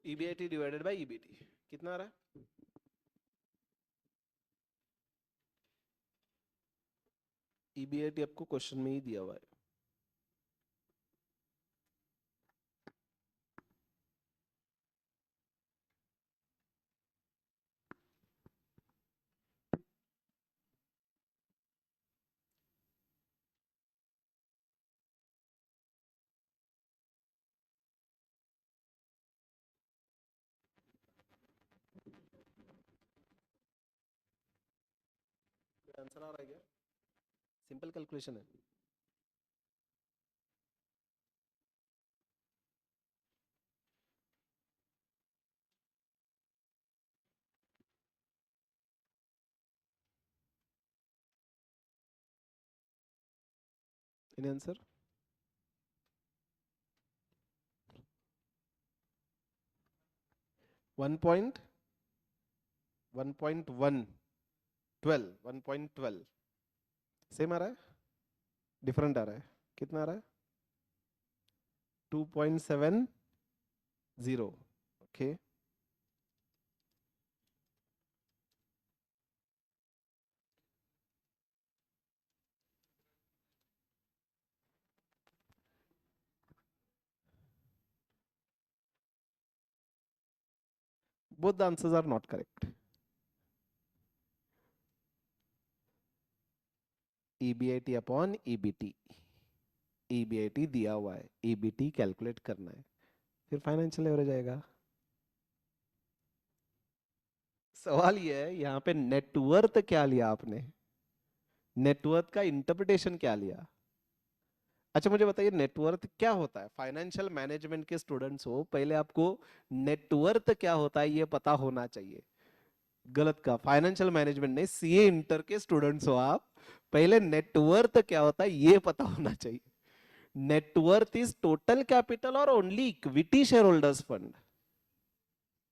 EBIT divided by EBT कितना आ रहा है? ईबीआईटी आपको क्वेश्चन में ही दिया हुआ है। आंसर आ रहा है क्या? सिंपल कैलकुलेशन है। Any answer? 1.12 सेम आ रहा है, डिफरेंट आ रहा है? कितना आ रहा है? 2.70। Okay, both the answers are not correct. EBIT अपॉन EBT, EBIT दिया हुआ है, EBT कैलकुलेट करना है, फिर फाइनेंशियल एवरेज आएगा। सवाल ये है यहाँ पे नेटवर्थ क्या लिया आपने, नेटवर्थ का इंटरप्रिटेशन क्या लिया? अच्छा मुझे बताइए नेटवर्थ क्या होता है? फाइनेंशियल मैनेजमेंट के स्टूडेंट्स हो, पहले आपको नेटवर्थ क्या होता है ये पता होना चाहिए। गलत का, फाइनेंशियल मैनेजमेंट नहीं, सीए इंटर के स्टूडेंट्स हो आप, पहले नेटवर्थ क्या होता है ये पता होना चाहिए। नेटवर्थ इज टोटल कैपिटल और only equity share holders fund,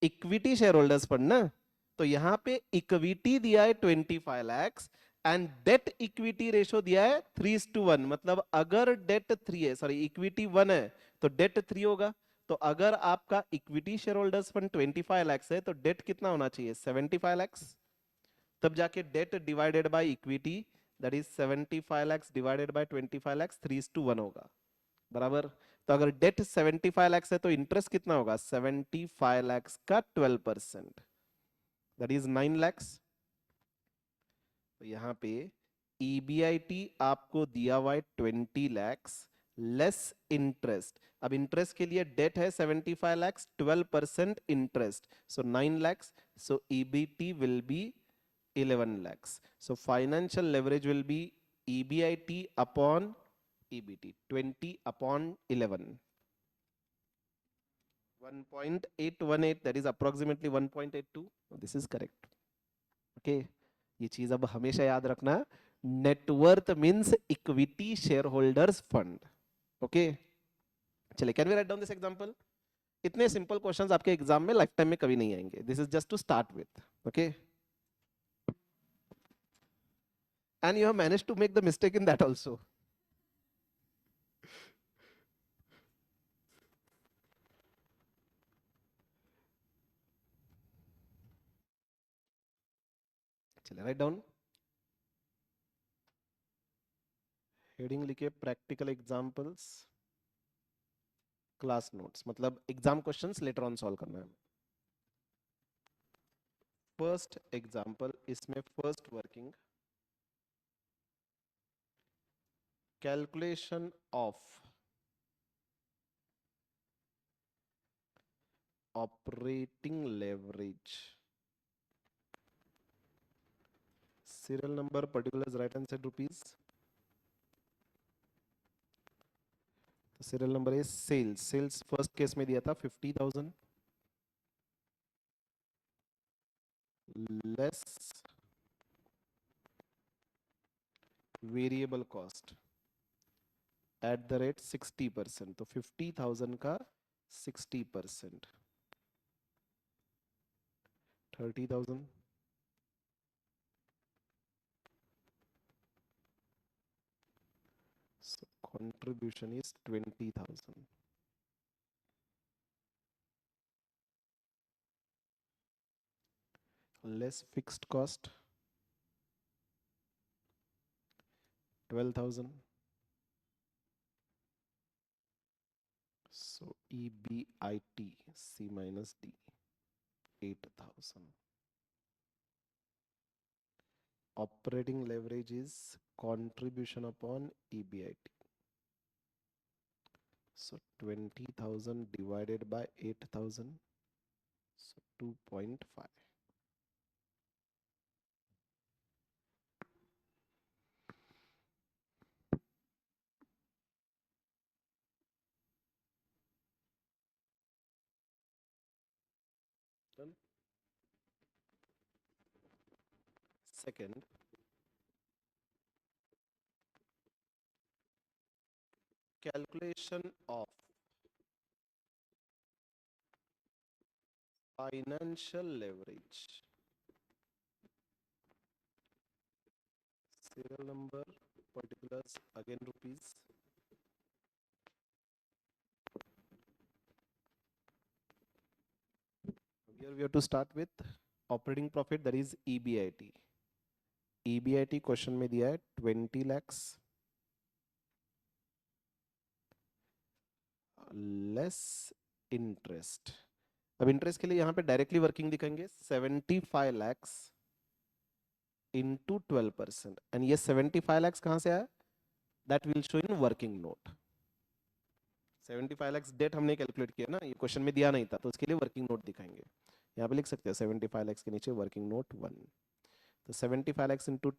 equity share holders fund ना। तो यहां पे इक्विटी दिया है 25 lakh and debt equity ratio दिया है 3:1, मतलब अगर डेट 3 है, सॉरी इक्विटी 1 है तो डेट 3 होगा। तो अगर आपका equity share holders fund 25 lakh है तो डेट कितना होना चाहिए? 75 लाख। तब जाके date divided by equity, that is 75 lakh divided by 25 lakh, 3:1 होगा, बराबर। तो अगर डेट 75 लाख है तो इंटरेस्ट कितना होगा? 75 लाख का 12%, दैट इज 9 लाख। तो यहाँ पे ईबीआईटी आपको दिया हुआ है 20 लाख लेस इंटरेस्ट। अब इंटरेस्ट के लिए डेट है 75 lakh, 12% interest, so 9 lakh, so EBT will B 11 lakhs. So financial leverage will be EBIT upon EBT, 20 upon 11. 1.818, that is approximately 1.82. This is correct. Okay. ये चीज अब हमेशा याद रखना, net worth means equity share holders fund. Okay, चलिए can we write down this example? इतने simple questions आपके exam में लाइफ टाइम में कभी नहीं आएंगे, this is just to start with. Okay, and you have managed to make the mistake in that also. चलिए write down, heading लिखिए practical examples. Class notes मतलब exam questions later on solve करना है। First example, इसमें first working, calculation of operating leverage, serial number, particulars, right hand side rupees, तो serial number is sales first case में दिया था 50,000 less variable cost at the rate 60%, तो 50,000 का 60% 30,000, so contribution is 20,000 less fixed cost 12,000, so EBIT C minus D 8,000. Operating leverage is contribution upon EBIT. So 20,000 divided by 8,000, so 2.5. Done. Second, calculation of financial leverage. Serial number, particulars, again rupees. Here we have to start with operating profit, that is EBIT. EBIT question में दिया है 20 lakhs less interest. अब interest के लिए यहाँ पे directly working दिखाएंगे 75 lakhs into 12%, and ये 75 lakhs कहाँ से आया, that will show in working note. 75 lakhs debt हमने कैलकुलेट किया ना, ये क्वेश्चन में दिया नहीं था, तो उसके लिए वर्किंग नोट दिखाएंगे। यहाँ पे लिख सकते हैं 75 lakhs के नीचे वर्किंग नोट 1, तो 75 lakhs into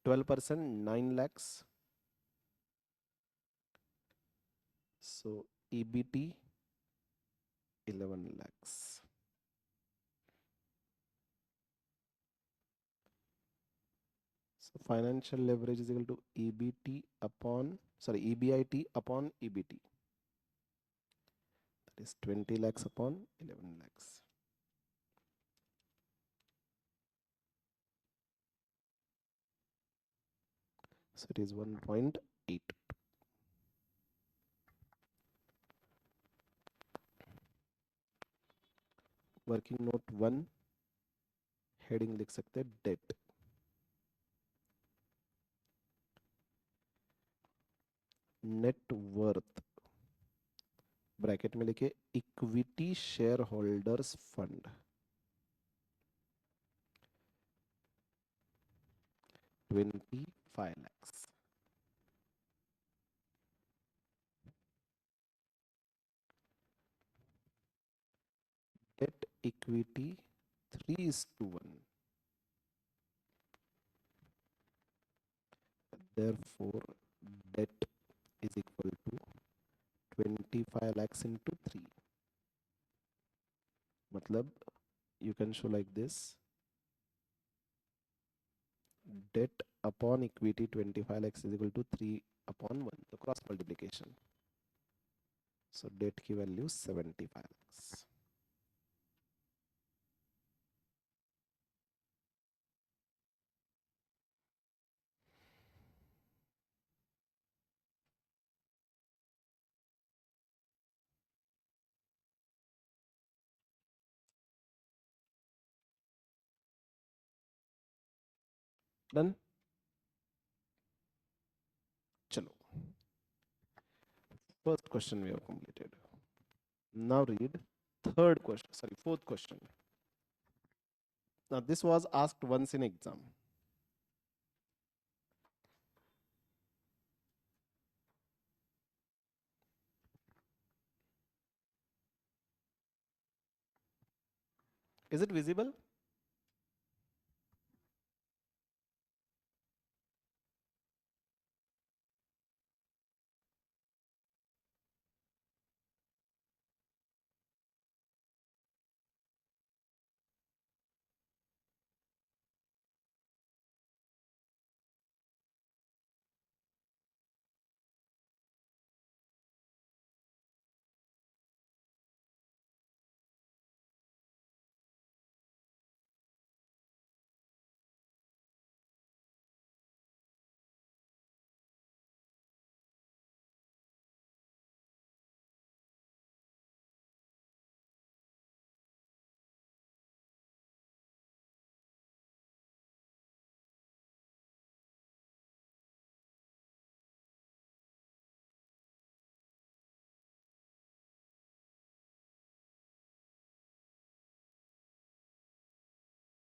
12%, 9 lakhs, so EBT 11 lakhs. So financial leverage is equal to EBIT upon EBT. That is 20 lakhs upon 11 lakhs. So it is 1.8. Working note 1, heading लिख सकते हैं डेट। नेट वर्थ ब्रैकेट में लिखे equity share holders fund 25 lakhs. Debt equity 3:1. Therefore, debt is equal to 25 lakhs into 3. मतलब you can show like this: debt upon equity 25 lakhs is equal to 3 upon 1, तो cross multiplication, so debt की value 75 lakhs. Done. चलो, first question we have completed. Now read third question, sorry, fourth question. Now this was asked once in exam. Is it visible?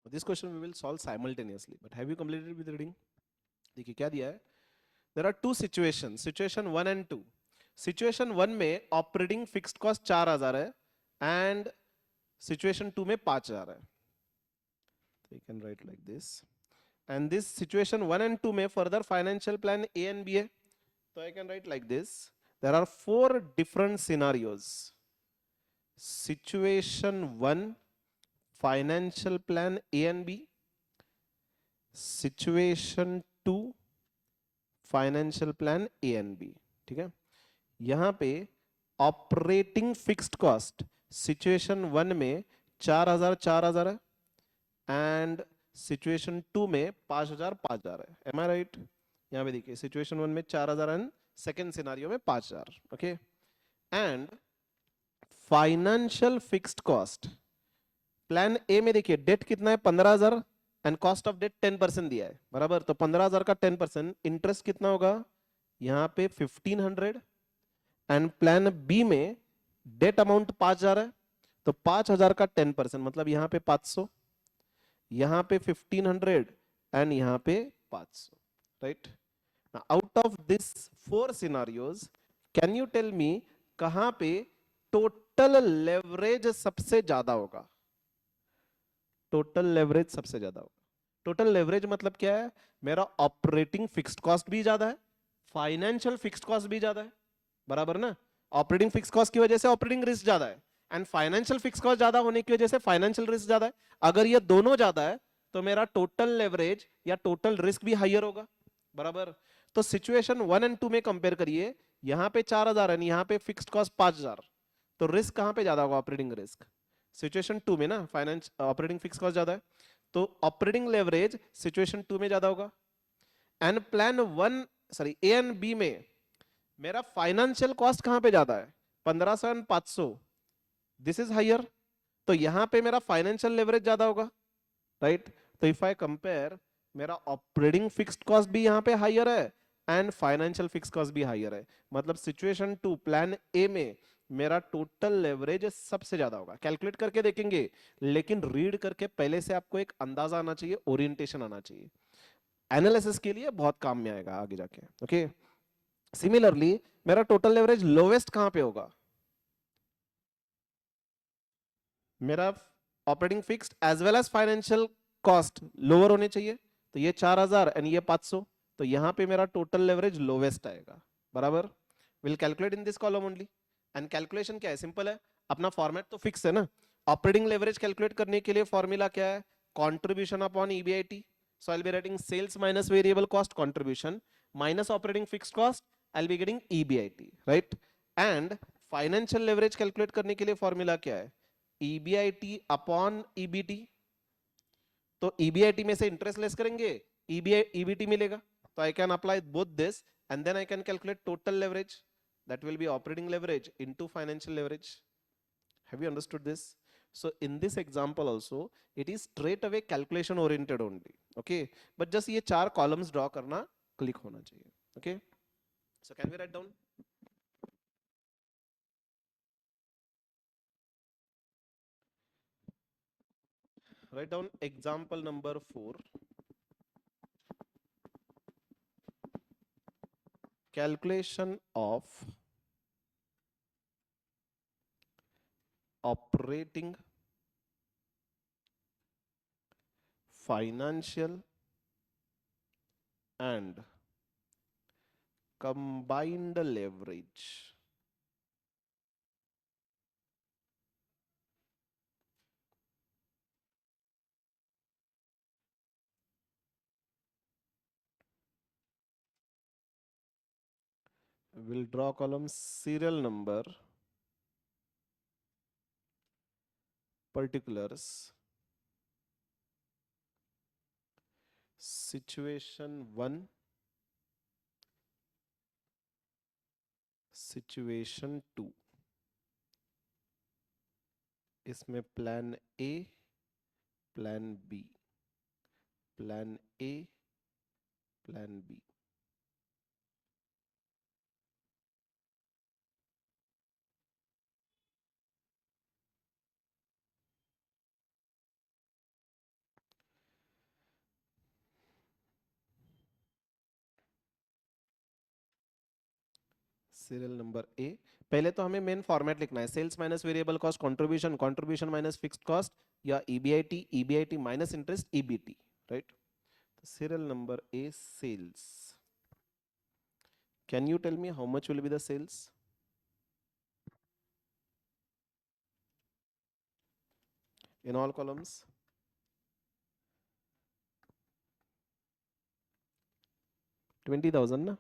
This question we will solve simultaneously, but have you completed with reading? देखिए क्या दिया है? There are two situations, situation 1 and 2. Situation 1 में operating fixed cost 4000 है and situation 2 में 5000 है. So you can write like this. And this situation 1 and 2 में further financial plan A and B है. So I can write like this. There are four different scenarios. Situation 1 financial plan A and B. Situation 2 financial plan A and B. ठीक है, यहां पे operating fixed cost situation 1 में 4000 है and situation 2 में 5000 है. M I right? यहां पे देखिए सिचुएशन 1 में 4000 एंड सेकेंड सिनारियो में 5000. Okay, and financial fixed cost plan A में देखिए डेट कितना है 15000 एंड कॉस्ट ऑफ डेट 10% दिया है. बराबर, तो 15000 का 10% इंटरेस्ट कितना होगा यहां पे 1500 एंड प्लान बी में डेट अमाउंट 5000 है तो 5000 का 10% मतलब यहां पे 500, यहां पे 1500 एंड यहां पे 500. Right, out of this four scenarios can you tell me कहां पे टोटल लेवरेज सबसे ज्यादा होगा? टोटल लेवरेज सबसे ज्यादा होगा. टोटल लेवरेज मतलब क्या है? मेरा ऑपरेटिंग फिक्स्ड कॉस्ट भी ज्यादा है, फाइनेंशियल फिक्स्ड कॉस्ट भी ज्यादा है. बराबर ना? ऑपरेटिंग फिक्स्ड कॉस्ट की वजह से ऑपरेटिंग रिस्क ज्यादा है एंड फाइनेंशियल फिक्स्ड कॉस्ट ज्यादा होने की वजह से फाइनेंशियल रिस्क ज्यादा है. अगर ये दोनों ज्यादा है तो मेरा टोटल लेवरेज या टोटल रिस्क भी हायर होगा. बराबर, तो सिचुएशन 1 एंड 2 में कंपेयर करिए. यहां पे 4000 है, यहां पे फिक्स्ड कॉस्ट 5000, तो रिस्क कहां पे ज्यादा होगा? ऑपरेटिंग रिस्क सिचुएशन 2 में ना. फाइनेंस ऑपरेटिंग फिक्स कॉस्ट ज्यादा है तो ऑपरेटिंग लेवरेज सिचुएशन 2 में ज्यादा होगा. And plan 1 sorry A and B में मेरा फाइनेंशियल कॉस्ट कहां पे ज्यादा है? 1500 एंड 500, दिस इज हायर, तो यहां पे मेरा फाइनेंशियल लेवरेज ज्यादा होगा. राइट, तो इफ आई कंपेयर मेरा ऑपरेटिंग फिक्स्ड कॉस्ट भी यहां पे हायर है एंड फाइनेंशियल फिक्स्ड कॉस्ट भी हायर है. मतलब सिचुएशन 2 प्लान ए में मेरा टोटल लेवरेज सबसे ज्यादा होगा. कैलकुलेट करके देखेंगे, लेकिन रीड करके पहले से आपको एक अंदाजा आना चाहिए, ओरिएंटेशन आना चाहिए. एनालिसिस के लिए बहुत काम में आएगा आगे जाके. ओके, सिमिलरली मेरा टोटल लेवरेज लोवेस्ट कहां पे होगा? मेरा operating fixed as well as financial cost lower होने चाहिए. तो ये 4000 एंड ये 500, तो यहां पे मेरा टोटल लेवरेज लोवेस्ट आएगा. बराबर, will calculate in this column only. And calculation क्या है? सिंपल है, अपना फॉर्मेट तो फिक्स है ना. ऑपरेटिंग लेवरेज कैलकुलेट करने के लिए फॉर्मूला क्या है? Contribution upon EBIT. So I will be writing sales minus variable cost contribution minus operating fixed cost, I will be getting EBIT. Right, and financial leverage calculate करने के लिए formula क्या है? EBIT upon EBT. तो EBIT में से interest less करेंगे, EBT मिलेगा. तो I can apply both this and then I can calculate total leverage. That will be operating leverage into financial leverage. Have you understood this? So in this example also, it is straight away calculation oriented only. Okay, but just ये 4 columns draw करना click होना चाहिए. Okay, so can we write down? write down example number 4. Calculation of operating, financial and combined leverage. We'll draw column serial number, particulars, situation 1, situation 2. इसमें plan A, plan B, plan A, plan B. Serial number A. पहले तो हमें main format लिखना है, sales minus variable cost contribution, contribution minus fixed cost, या EBIT, EBIT minus interest, EBT, right. Serial number A, sales. Can you tell me how much will be the sales? In all columns, 20,000 ना.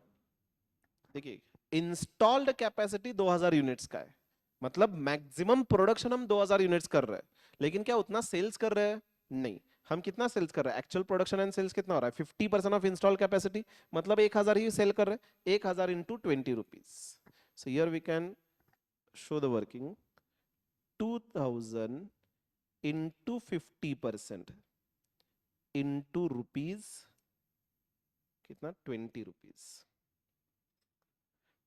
देखिए, installed capacity 2000 units का है, मतलब maximum production हम 2000 units कर रहे हैं, लेकिन क्या उतना सेल्स कर रहे हैं? नहीं. हम कितना सेल्स कर रहे हैं? एक्चुअल प्रोडक्शन एंड सेल्स कितना हो रहा है? 50% ऑफ इंस्टॉल कैपेसिटी, मतलब 1000 ही सेल कर रहे हैं. 1000 into 20 rupees. So here we can show the working. 2000 into 50% into rupees कितना? 20 रुपीज.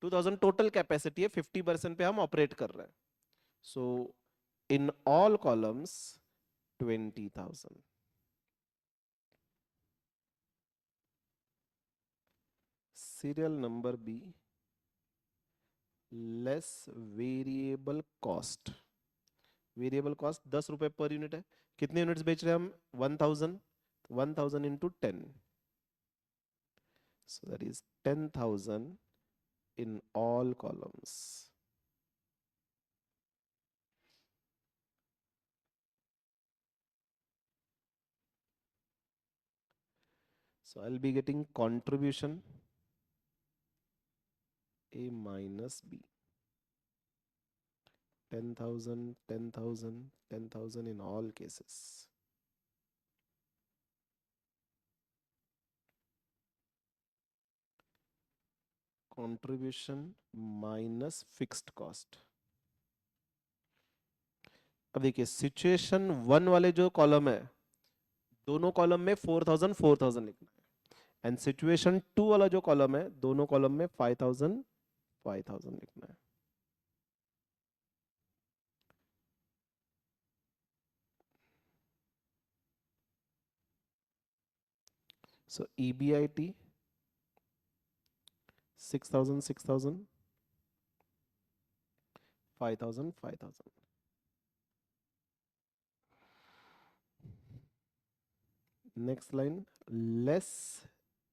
2000 टोटल कैपेसिटी है, 50% पे हम ऑपरेट कर रहे हैं. So in all columns 20,000. Serial number B, less variable cost. Variable cost 10 रुपए पर यूनिट है. कितने यूनिट्स बेच रहे हैं हम? 1000. 1000 into 10, so that is 10,000 in all columns. So I'll be getting contribution A minus B. 10,000, 10,000, 10,000 in all cases. Contribution minus fixed cost. अब देखिए, सिचुएशन 1 वाले जो कॉलम है, दोनों कॉलम में 4000 4000 लिखना है, एंड सिचुएशन 2 वाला जो कॉलम है, दोनों कॉलम में 5000 5000 लिखना है. So EBIT 6000 6000, 5000 5000. Next line, less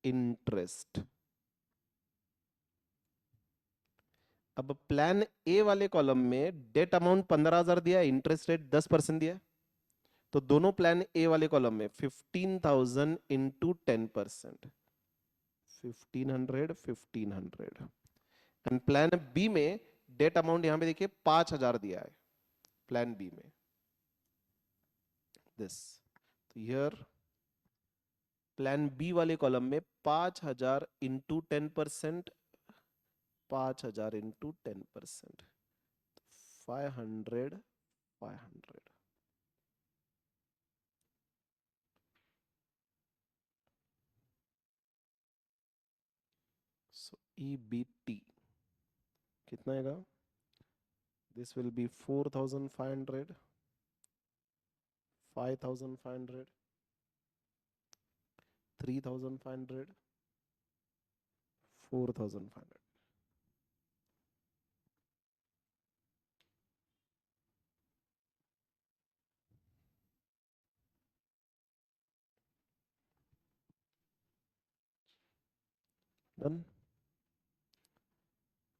interest. अब प्लान ए वाले कॉलम में डेट अमाउंट 15,000 दिया, इंटरेस्ट रेट 10% दिया, तो दोनों प्लान ए वाले कॉलम में 15,000 इंटू 10%, 1500 1500. एंड प्लान बी में डेट अमाउंट यहां पे देखिए 5,000 दिया है, प्लान बी में दिस. तो हियर प्लान बी वाले कॉलम में 5,000 इंटू 10%, 5,000 इंटू 10%, 500 500. So EBT कितना आएगा? This will be 4,500, 5,500, 3,500, 4,500. डन।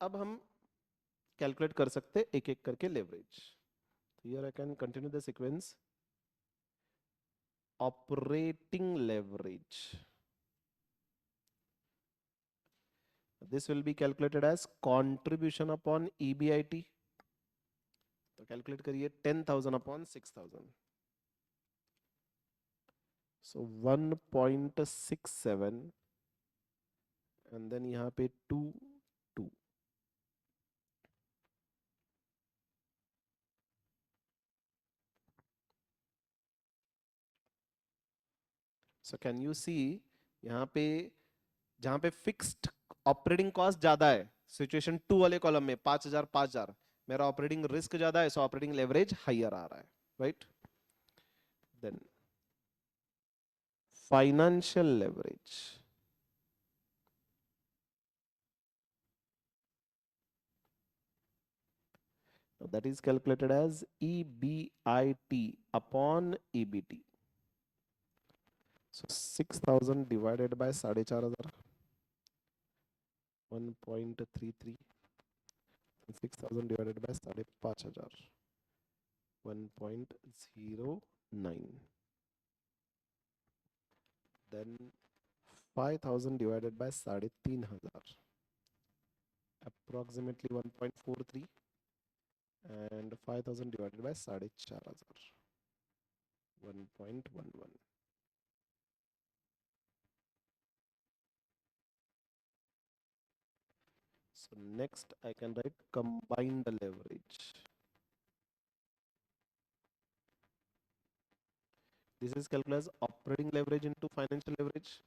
अब हम कैलकुलेट कर सकते एक एक करके leverage. Here I can continue the sequence. Operating leverage, this will be calculated as contribution upon EBIT. तो कैलकुलेट करिए 10,000 अपॉन 6,000, so 1.67 and then यहाँ पे 2 2. So can you see यहाँ पे जहाँ पे फिक्स्ड ऑपरेटिंग कॉस्ट ज्यादा है सिचुएशन 2 वाले कॉलम में 5,000 5,000, मेरा ऑपरेटिंग रिस्क ज्यादा है, सो ऑपरेटिंग लेवरेज हाइयर आ रहा है, right. Then financial leverage, that is calculated as EBIT upon EBT. So 6,000 divided by 4,500, 1.33, 6,000 divided by 5,500, 1.09, then 5,000 divided by 3,500, approximately 1.43, and 5,000 divided by 4,500, 1.11. So next I can write combined leverage. This is calculated as operating leverage into financial leverage.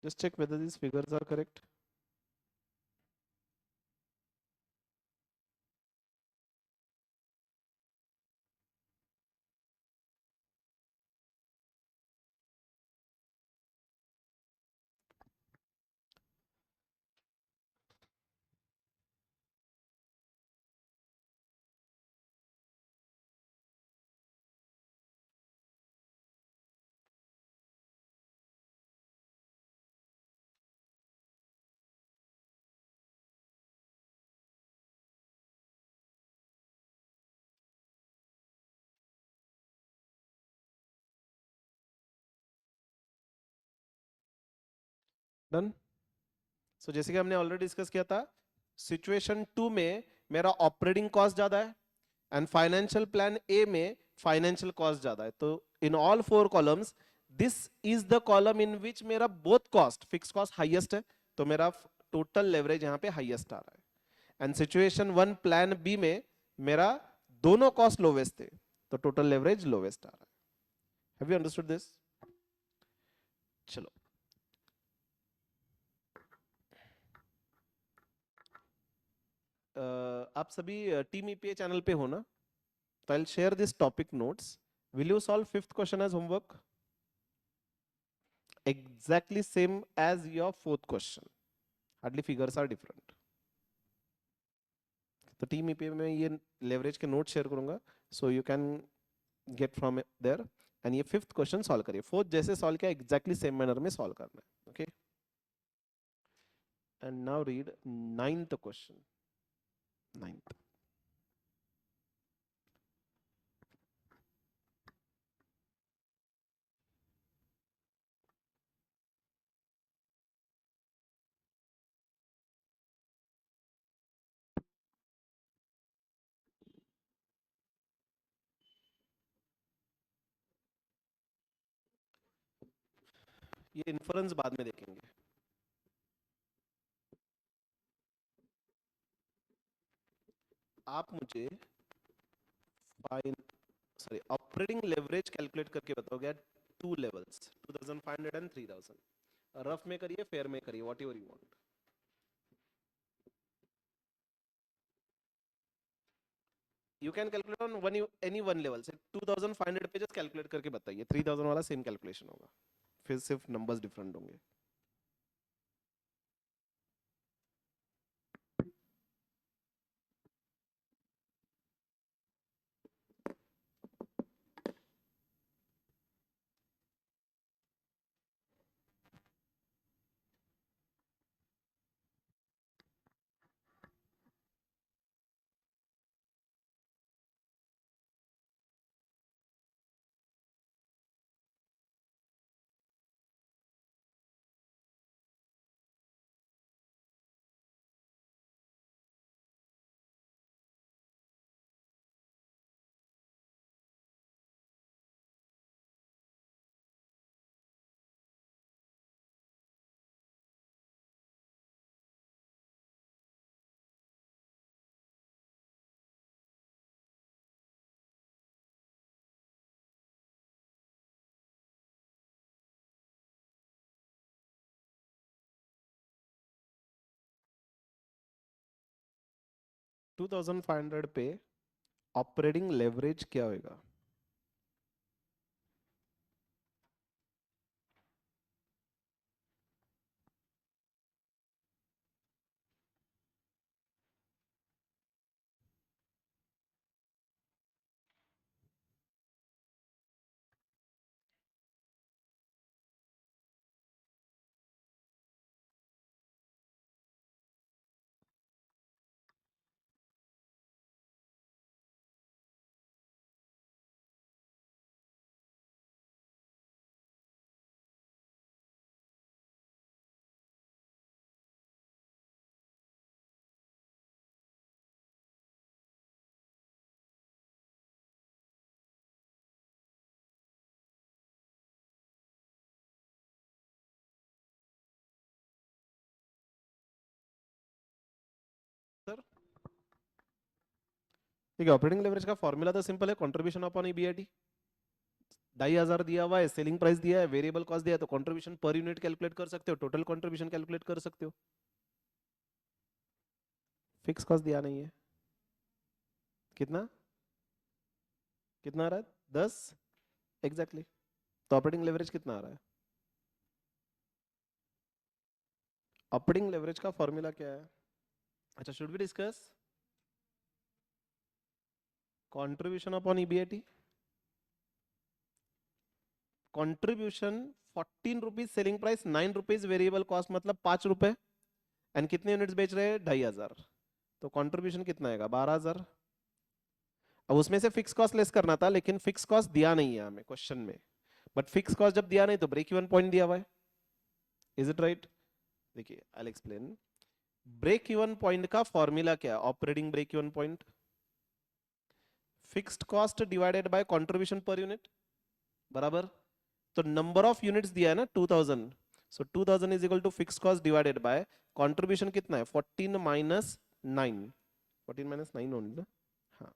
Just check whether these figures are correct. Done. So जैसे कि हमने already discuss किया था, situation 2 में मेरा operating cost ज्यादा है and financial plan ए में फाइनेंशियल कॉस्ट ज्यादा है। तो in all 4 columns this is the column in which मेरा both cost fix cost highest है, तो मेरा टोटल लेवरेज यहाँ पे हाईएस्ट आ रहा है। एंड सिचुएशन 1 प्लान बी में मेरा दोनों कॉस्ट लोवेस्ट थे, तो टोटल लेवरेज लोवेस्ट आ रहा है। Have you understood this? चलो, आप सभी टीम ईपीए चैनल पे हो ना? तो I share this topic notes. Will you solve 5th question as homework? Exactly same as your 4th question, hardly figures are different. तो टीम ईपीए में ये लेवरेज के नोट शेयर करूंगा, so you can get from there. And ये 5th question solve करिए। 4th जैसे सॉल्व किया एग्जैक्टली सेम मैनर में सॉल्व करना है, okay. And now read 9th question. 9th, ये इन्फ्रेंस बाद में देखेंगे। आप मुझे fine sorry operating leverage calculate करके बताओगे at two levels 2500 and 3000. Rough में करिए, फेयर में करिए, whatever you want. You can calculate on one any one level से 2500 पे जस्ट कैलकुलेट करके बताइए. 3000 वाला सेम कैलकुलेशन होगा, फिर सिर्फ नंबर्स डिफरेंट होंगे. टू 2500 पे ऑपरेटिंग लेवरेज क्या होगा? सर ठीक है, ऑपरेटिंग लेवरेज का फॉर्मूला तो सिंपल है, कंट्रीब्यूशन अपॉन ईबीआईटी. 2500 दिया हुआ है, सेलिंग प्राइस दिया है, वेरिएबल कॉस्ट दिया है, तो कंट्रीब्यूशन पर यूनिट कैलकुलेट कर सकते हो, टोटल कंट्रीब्यूशन कैलकुलेट कर सकते हो. फिक्स कॉस्ट दिया नहीं है. कितना कितना आ रहा है? 10 एग्जैक्टली exactly. तो ऑपरेटिंग लेवरेज कितना आ रहा है? ऑपरेटिंग लेवरेज का फॉर्मूला क्या है? अच्छा, should we discuss contribution upon EBIT. Contribution 14 rupees selling price, 9 rupees variable cost, मतलब 5 रुपए. एंड कितने यूनिट्स बेच रहे हैं? 2500. तो कंट्रीब्यूशन कितना आएगा? 12,000. अब उसमें से फिक्स कॉस्ट लेस करना था, लेकिन फिक्स कॉस्ट दिया नहीं है हमें क्वेश्चन में. बट फिक्स कॉस्ट जब दिया नहीं तो ब्रेक इवन पॉइंट दिया हुआ है. Is it right? देखिए I explain. Break even point का फॉर्मूला क्या है? Operating break even point fixed cost divided by contribution per unit, बराबर. तो नंबर ऑफ यूनिट्स दिया है ना 2000, so 2000 is equal to fixed cost divided by contribution कितना है? 14 माइनस 9. 14 माइनस 9 ओनली ना. हाँ,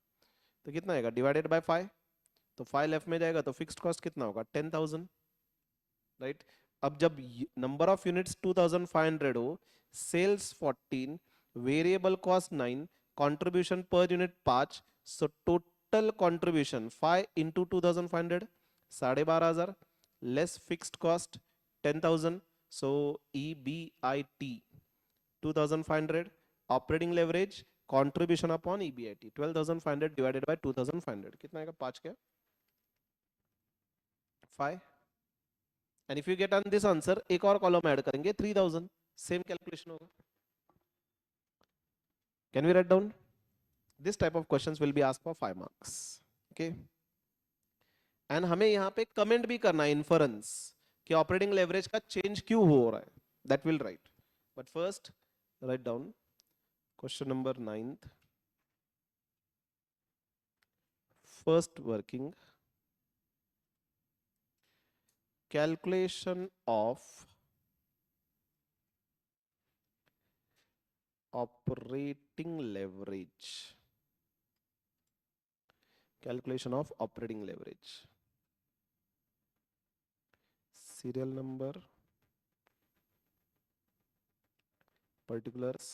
तो कितना आएगा? Divided by 5. तो 5 लेफ्ट में जाएगा, तो फिक्स्ड कॉस्ट कितना होगा? 10,000. राइट. अब जब नंबर ऑफ यूनिट्स 2500 हो, sales 14, variable cost 9, contribution per unit 5, so total contribution 5 into 2500, 12,500, less fixed cost 10,000. So EBIT 2500, operating leverage contribution upon EBIT 12,500 divided by 2500, कितना आएगा? 5 क्या? 5. And if you get on this answer, एक और column add करेंगे 3000, same calculation होगा. Can we write down? This type of questions will be asked for 5 marks. Okay. And हमें यहाँ पे कमेंट भी करना है, इन्फरेंस, कि ऑपरेटिंग लेवरेज का चेंज क्यों हो रहा है. That will write. But first write down question number 9th. First working calculation of operating leverage. calculation of operating leverage. Serial number, particulars,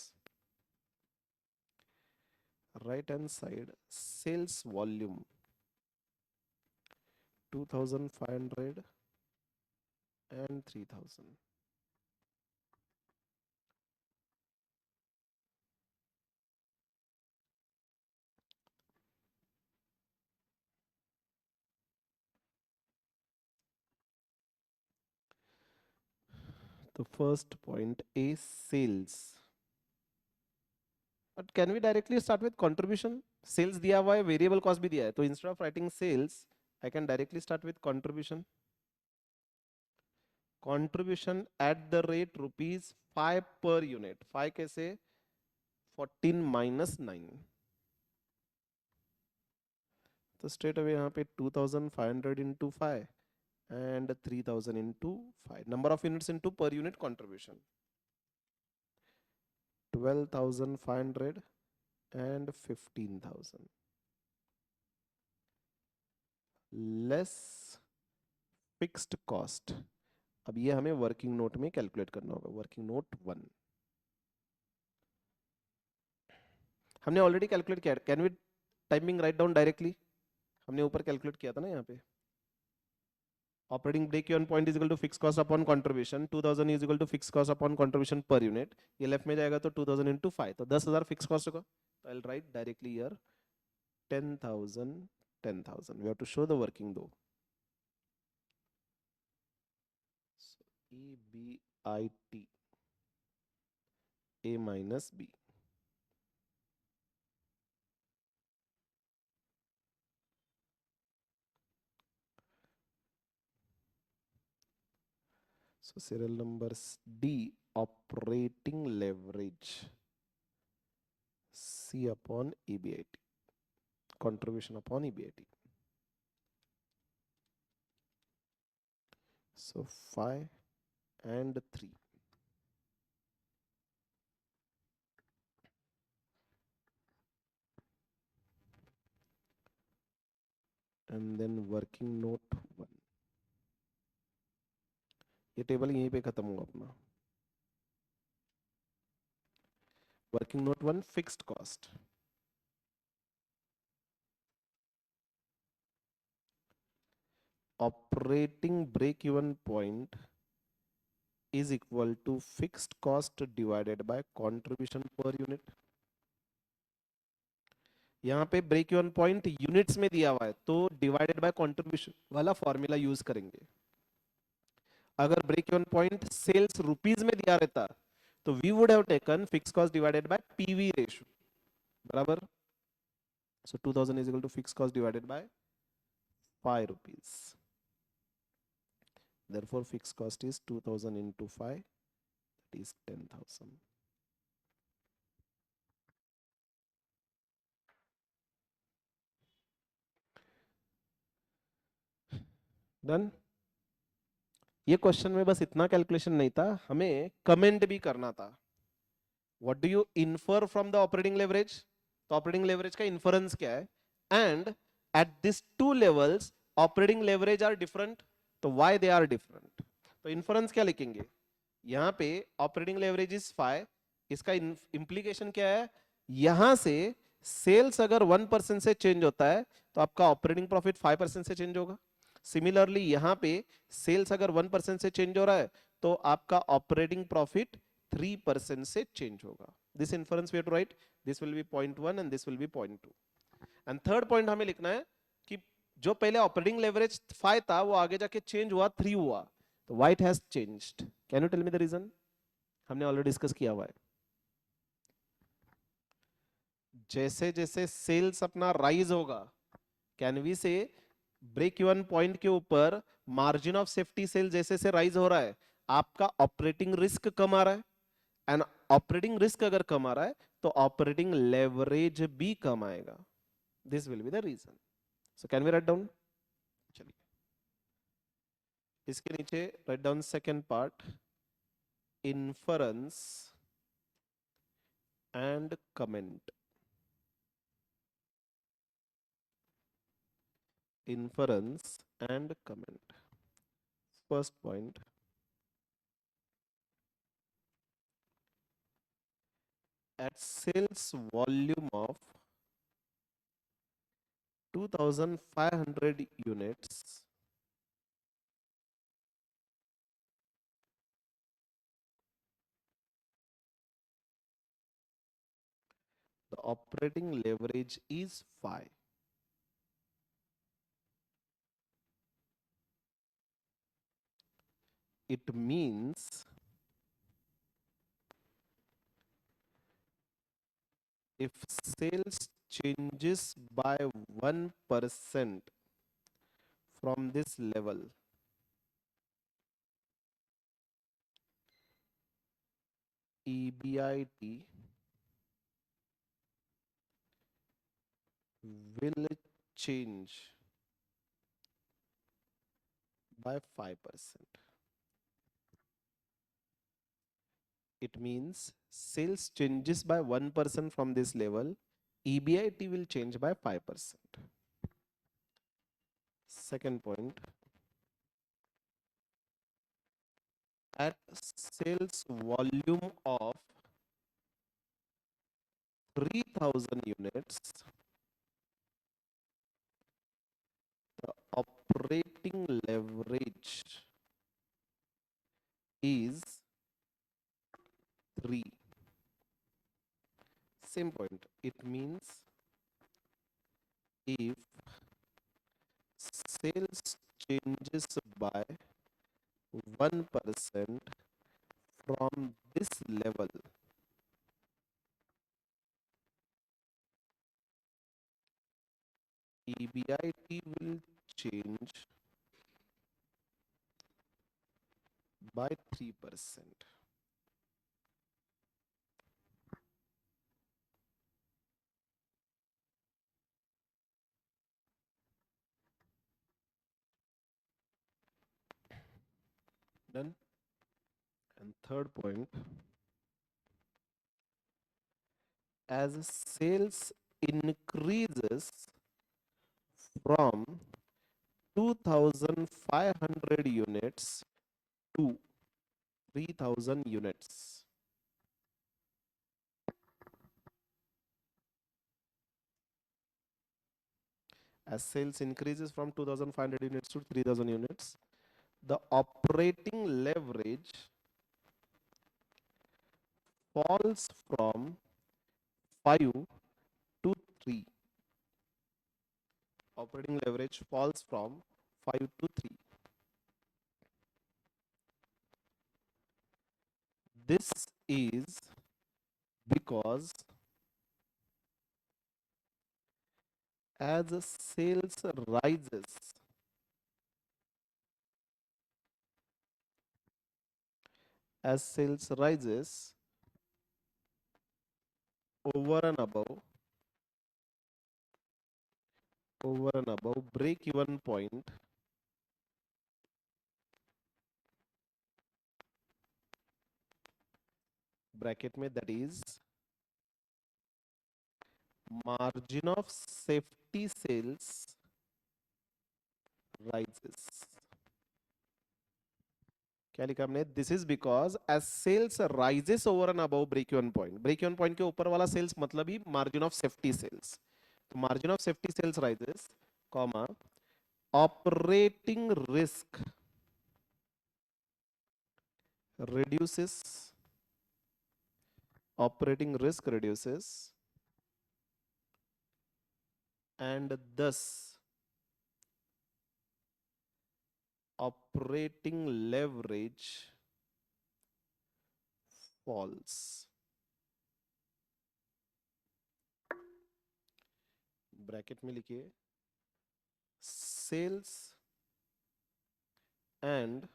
right hand side, sales volume 2500 and 3000. The first point is sales. But can we directly start with contribution? Sales दिया हुआ है, variable cost भी दिया है, तो instead of writing sales, I can directly start with contribution. Contribution at the rate rupees 5 per unit. 5 कैसे? 14 minus 9. तो straight away यहाँ पे 2500 into 5 and 3000 into 5. Number of units into per unit contribution. 12,500 and 15,000. Less fixed cost. अब ये हमें working note में calculate करना होगा. वर्किंग नोट 1 हमने ऑलरेडी कैलकुलेट किया. Can we timing write down directly? हमने ऊपर कैलकुलेट किया था ना यहाँ पे. Operating break even point is equal to fix cost upon contribution. 2000 is equal to fix cost upon contribution per unit. ये लेफ्ट में जाएगा तो 2000 इनटू 5, तो 10,000 फिक्स कॉस्ट होगा. तो I will write directly here 10,000 10,000. We have to show the working दो. EBIT A minus B. So serial numbers D, operating leverage, C upon EBIT, contribution upon EBIT. So 5 and 3. And then working note 1. ये table यहीं पे खत्म होगा अपना. Working note 1 fixed cost. Operating break even point is equal to fixed cost divided by contribution per unit. यहाँ पे break even point units में दिया हुआ है, तो डिवाइडेड बाय कंट्रीब्यूशन वाला फॉर्मूला यूज करेंगे. अगर break even point sales rupees में दिया रहता तो we would have taken fix cost divided by PV ratio. बराबर. So 2000 is equal to fix cost divided by 5 rupees. therefore fixed cost is 2000 into 5, that is 10,000. Done. ये question में बस इतना calculation नहीं था, हमें कमेंट भी करना था. What do you infer from the operating leverage? तो ऑपरेटिंग लेवरेज का इन्फरेंस क्या है? And at this two levels operating leverage are different. तो व्हाई दे आर डिफरेंट? तो इन्फरेंस क्या लिखेंगे? यहां पे ऑपरेटिंग लेवरेज इज 5. इसका इंप्लीकेशन क्या है? यहां से सेल्स अगर 1% से चेंज होता है तो आपका ऑपरेटिंग प्रॉफिट 5% से चेंज होगा. सिमिलरली यहां पे सेल्स अगर 1% से चेंज हो रहा है तो आपका ऑपरेटिंग प्रॉफिट 3% से चेंज होगा. This inference we have to write. This will be point 1 and this will be point 2. And third point हमें लिखना है कि जो पहले ऑपरेटिंग लेवरेज 5 था वो आगे जाके चेंज हुआ 3 हुआ. तो why it has changed? Can you tell me the reason? हमने ऑलरेडी डिस्कस किया हुआ है. जैसे जैसे सेल्स अपना राइज होगा, can we say break even point के ऊपर मार्जिन ऑफ सेफ्टी सेल जैसे से राइज हो रहा है, आपका ऑपरेटिंग रिस्क कम आ रहा है. एंड ऑपरेटिंग रिस्क अगर कम आ रहा है तो ऑपरेटिंग लेवरेज भी कम आएगा. This will be the reason. So can we write down? चलिए इसके नीचे write down second part, inference and comment. inference and comment. First point, at sales volume of 2500 units, the operating leverage is 5. It means if sales changes by 1% from this level, EBIT will change by 5%. It means sales changes by 1% from this level, EBIT will change by 5%. Second point, at sales volume of 3000 units, the operating leverage is 3. Same point. It means if sales changes by 1% from this level, EBIT will change by 3%. Done. And third point, as sales increases from 2500 units to 3000 units, as sales increases from 2500 units to 3000 units, the operating leverage falls from 5 to 3. Operating leverage falls from 5 to 3. This is because as sales rises, as sales rises over and above break even point, bracket में, that is margin of safety sales rises. क्या लिखा हमने? This is because as sales rises over and above break even point के ऊपर वाला sales मतलब ही margin of safety sales. तो margin of safety sales rises, comma, operating risk reduces, operating risk reduces, and thus operating leverage falls. Bracket में लिखिए sales and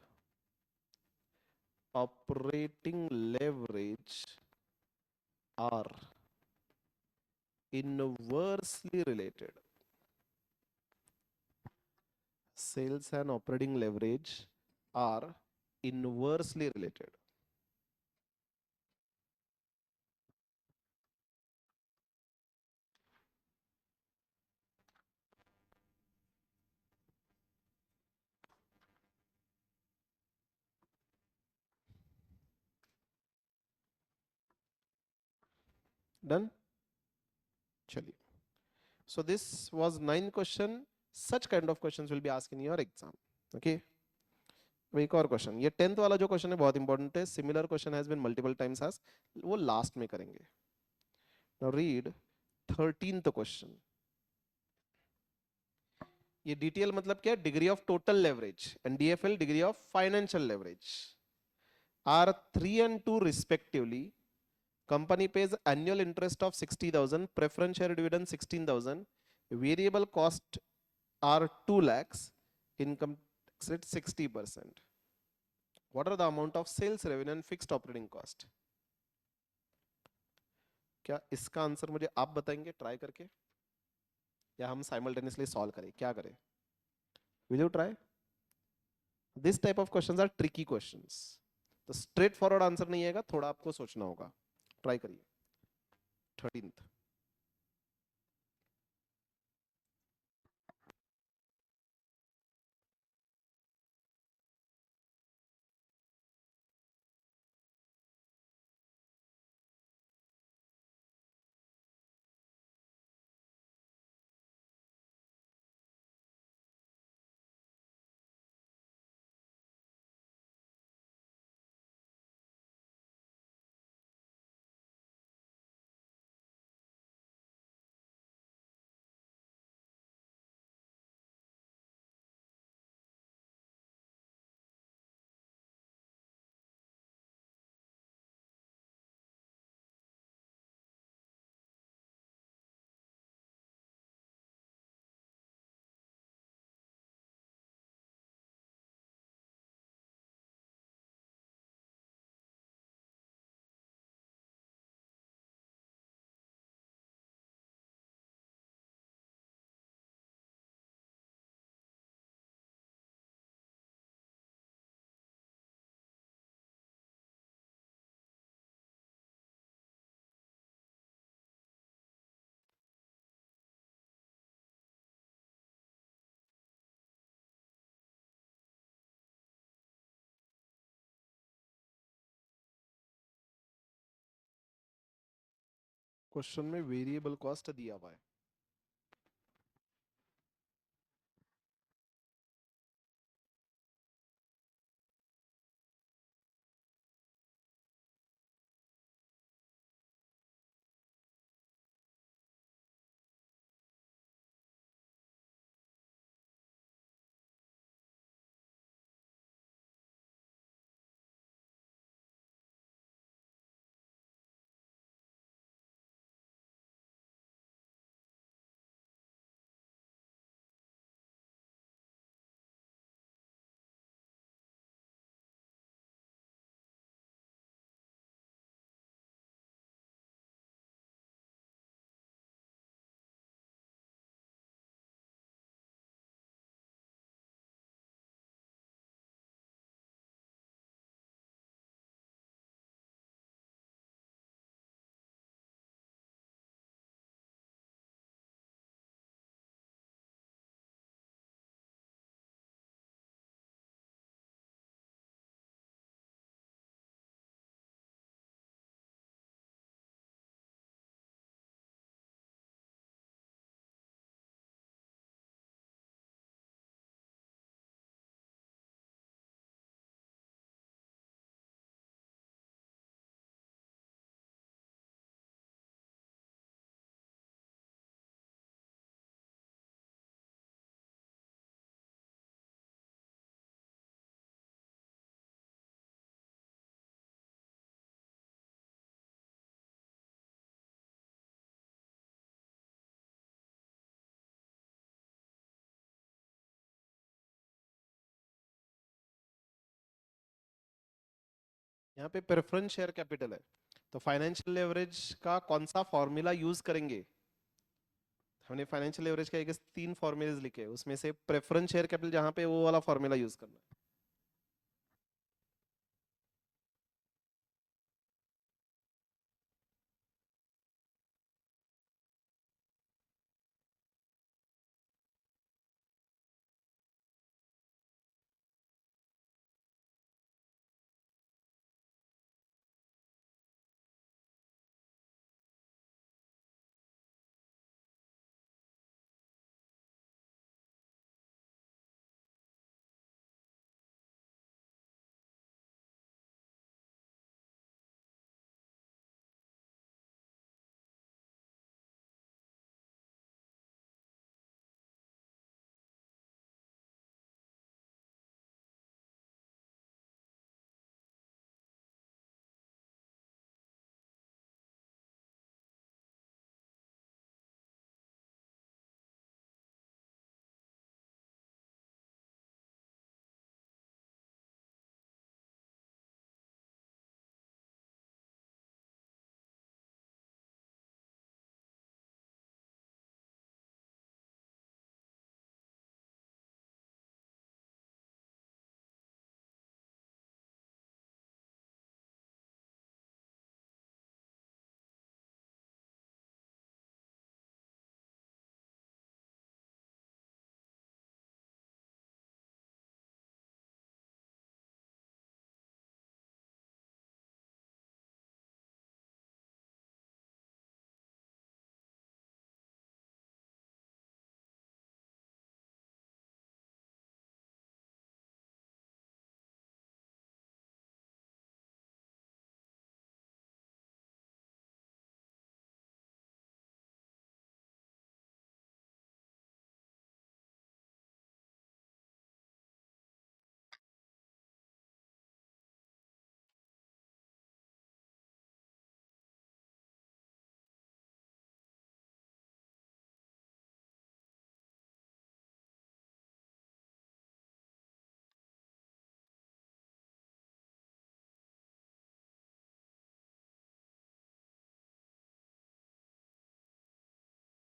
operating leverage are inversely related. Sales and operating leverage are inversely related. Done, चलिए. So this was 9 question. Such kind of questions will be asked in your exam. Okay. अब एक और question, ये 10th वाला जो question है बहुत important है. Similar question has been multiple times asked, वो लास्ट में करेंगे. Now read 13th question. ये डीटीएल मतलब क्या है? Degree of total leverage, and DFL degree of financial leverage are 3 and 2 respectively. Company pays annual interest of 60,000, preference share dividend 16,000, variable cost are 2 lakhs, income tax rate 60%. What are the amount of sales revenue and fixed operating cost? क्या इसका answer मुझे आप बताएंगे try करके, या हम simultaneously solve करें? क्या करें? Will you try? This type of questions are tricky questions, तो स्ट्रेट फॉरवर्ड आंसर नहीं आएगा, थोड़ा आपको सोचना होगा. ट्राई करिए. 13th. क्वेश्चन में वेरिएबल कॉस्ट दिया हुआ है. यहाँ पे प्रेफरेंस शेयर कैपिटल है, तो फाइनेंशियल लेवरेज का कौन सा फॉर्मूला यूज करेंगे? हमने फाइनेंशियल लेवरेज का एक 3 फॉर्मूलेज लिखे, उसमें से प्रेफरेंस शेयर कैपिटल जहां पे वो वाला फॉर्मूला यूज करना है.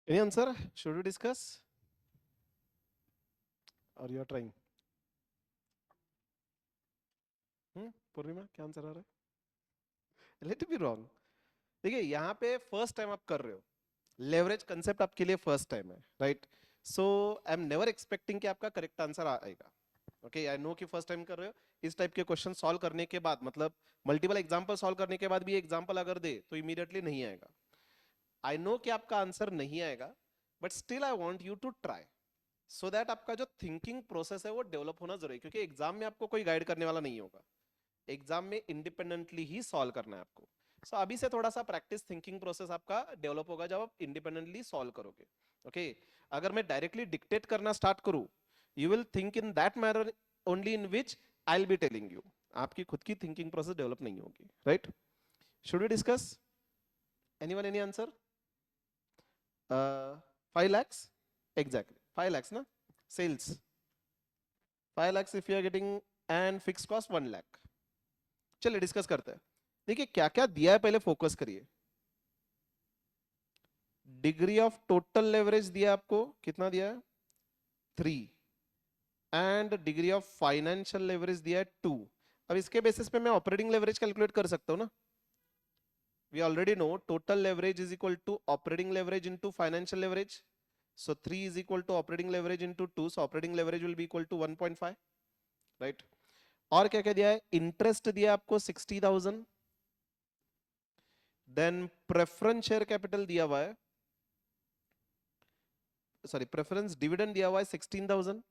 Any answer? Should we discuss? Or you are trying? पूर्णिमा क्या आंसर आ रहा है? Let it be wrong. देखिए यहाँ पे फर्स्ट टाइम आप कर रहे हो, लेवरेज कंसेप्ट आपके लिए फर्स्ट टाइम है, right? So I am never expecting कि आपका करेक्ट आंसर आएगा. ओके, आई नो कि फर्स्ट टाइम कर रहे हो. इस टाइप के क्वेश्चन सॉल्व करने के बाद, मतलब मल्टीपल एग्जांपल सॉल्व करने के बाद भी एग्जांपल अगर दे तो इमीडिएटली नहीं आएगा. आई नो कि आपका आंसर नहीं आएगा, but still I want you to try, so that आपका जो थिंकिंग प्रोसेस है वो डेवलप होना जरूरी है, क्योंकि एग्जाम में आपको कोई गाइड करने वाला नहीं होगा. एग्जाम में इंडिपेंडेंटली ही सॉल्व करना है आपको. सो अभी से थोड़ा सा प्रैक्टिस, थिंकिंग प्रोसेस आपका डेवलप होगा जब आप इंडिपेंडेंटली सॉल्व करोगे. ओके, अगर मैं डायरेक्टली डिक्टेट करना स्टार्ट करूं, you will think in that manner only in which I will be telling you. आपकी खुद की थिंकिंग प्रोसेस डेवलप नहीं होगी, right? Should we discuss? Anyone, any answer? 5 lakhs, exactly 5 lakhs ना, sales 5 lakhs if you are getting, and fixed cost 1 lakh. चलिए discuss करते हैं. देखिए क्या क्या दिया है, पहले फोकस करिए. डिग्री ऑफ टोटल लेवरेज दिया आपको, कितना दिया है? 3. And degree of financial leverage दिया है 2. अब इसके बेसिस पे मैं ऑपरेटिंग लेवरेज कैलकुलेट कर सकता हूं ना. We already know total leverage is equal to operating leverage into financial leverage. So 3 is equal to operating leverage into 2. So operating leverage will be equal to 1.5, right? और क्या क्या दिया है? Interest दिया आपको 60,000. देन प्रेफरेंस शेयर कैपिटल दिया हुआ है, सॉरी प्रेफरेंस डिविडेंड दिया हुआ है 16,000.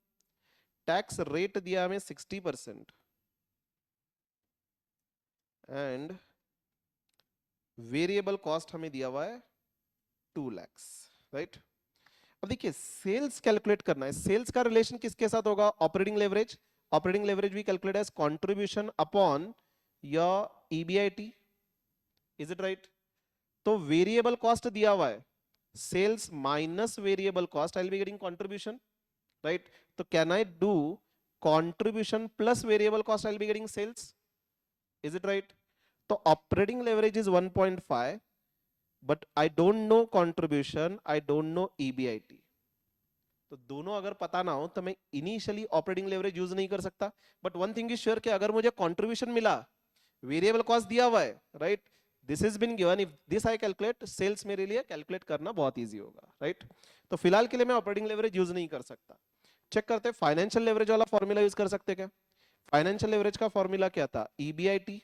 टैक्स रेट दिया हमें 60%. एंड वेरिएबल कॉस्ट हमें दिया हुआ है 2 lakhs, राइट? अब देखिए सेल्स कैलकुलेट करना है. सेल्स का रिलेशन किसके साथ होगा? Operating leverage. Operating leverage we calculate as contribution upon your EBIT. Is it right? तो वेरिएबल कॉस्ट दिया हुआ है, sales minus variable cost, I will be getting contribution, right? तो can I do contribution plus variable cost, I will be getting sales. Is it right? तो operating leverage is 1.5, but I don't know contribution, I don't know EBIT. तो दोनों अगर पता ना हो तो मैं इनिशियली ऑपरेटिंग लेवरेज यूज नहीं कर सकता. But one thing is sure कि अगर मुझे कंट्रीब्यूशन मिला, वेरिएबल कॉस्ट दिया हुआ है, right? This is been given, if this I calculate, sales मेरे लिए कैलकुलेट करना बहुत इजी होगा, राइट? तो फिलहाल के लिए मैं ऑपरेटिंग लेवरेज यूज नहीं कर सकता. चेक करते हैं फाइनेंशियल लेवरेज वाला फॉर्मूला यूज कर सकते क्या? फाइनेंशियल लेवरेज का फॉर्मूला क्या था? ईबीआईटी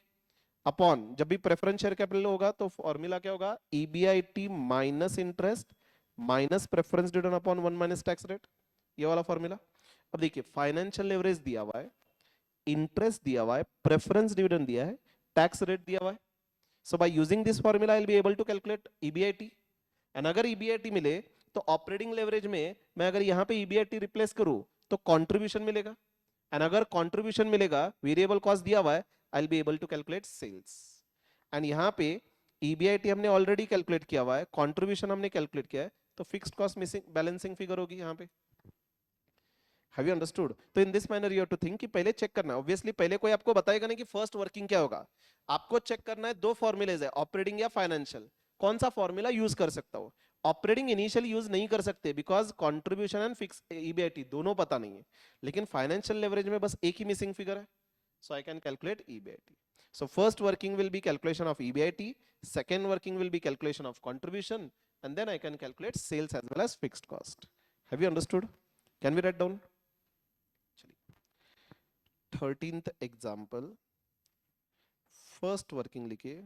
अपॉन, जब भी प्रेफरेंस शेयर कैपिटल होगा तो फॉर्मूला क्या होगा? EBIT minus interest minus preference dividend upon 1 minus tax rate. ये वाला फॉर्मूला. अब देखिए फाइनेंशियल लेवरेज दिया हुआ है, इंटरेस्ट दिया हुआ है, प्रेफरेंस डिविडेंड दिया है, टैक्स रेट दिया हुआ है. So by using this formula I will be able to calculate EBIT. And अगर ईबीआईटी मिले तो ऑपरेटिंग लेवरेज में मैं अगर यहां पे ईबीआईटी रिप्लेस करूं तो कंट्रीब्यूशन मिलेगा. एंड अगर कंट्रीब्यूशन मिलेगा, वेरिएबल कॉस्ट दिया हुआ है, I will be able to calculate sales. And यहां पे ईबीआईटी हमने ऑलरेडी कैलकुलेट किया हुआ है, कंट्रीब्यूशन हमने कैलकुलेट किया है, तो fixed cost missing balancing figure होगी यहां पे. Have you understood? तो in this manner you have to think कि पहले चेक करना. ऑब्वियसली पहले कोई आपको बताएगा नहीं कि फर्स्ट वर्किंग क्या होगा. आपको चेक करना है, दो फॉर्मूलेज है, ऑपरेटिंग या फाइनेंशियल. कौन सा फॉर्मूला यूज कर सकता हो? ऑपरेटिंग इनिशियली यूज नहीं कर सकते because contribution and fix EBIT दोनों पता नहीं है. लेकिन फाइनेंशियल लेवरेज में बस एक ही मिसिंग फिगर है, so I can calculate EBIT. So first working will be calculation of EBIT, second working will be calculation of contribution, and then I can calculate sales as well as fixed cost. Have you understood? Can we write down? 13th example, first working लिखिए,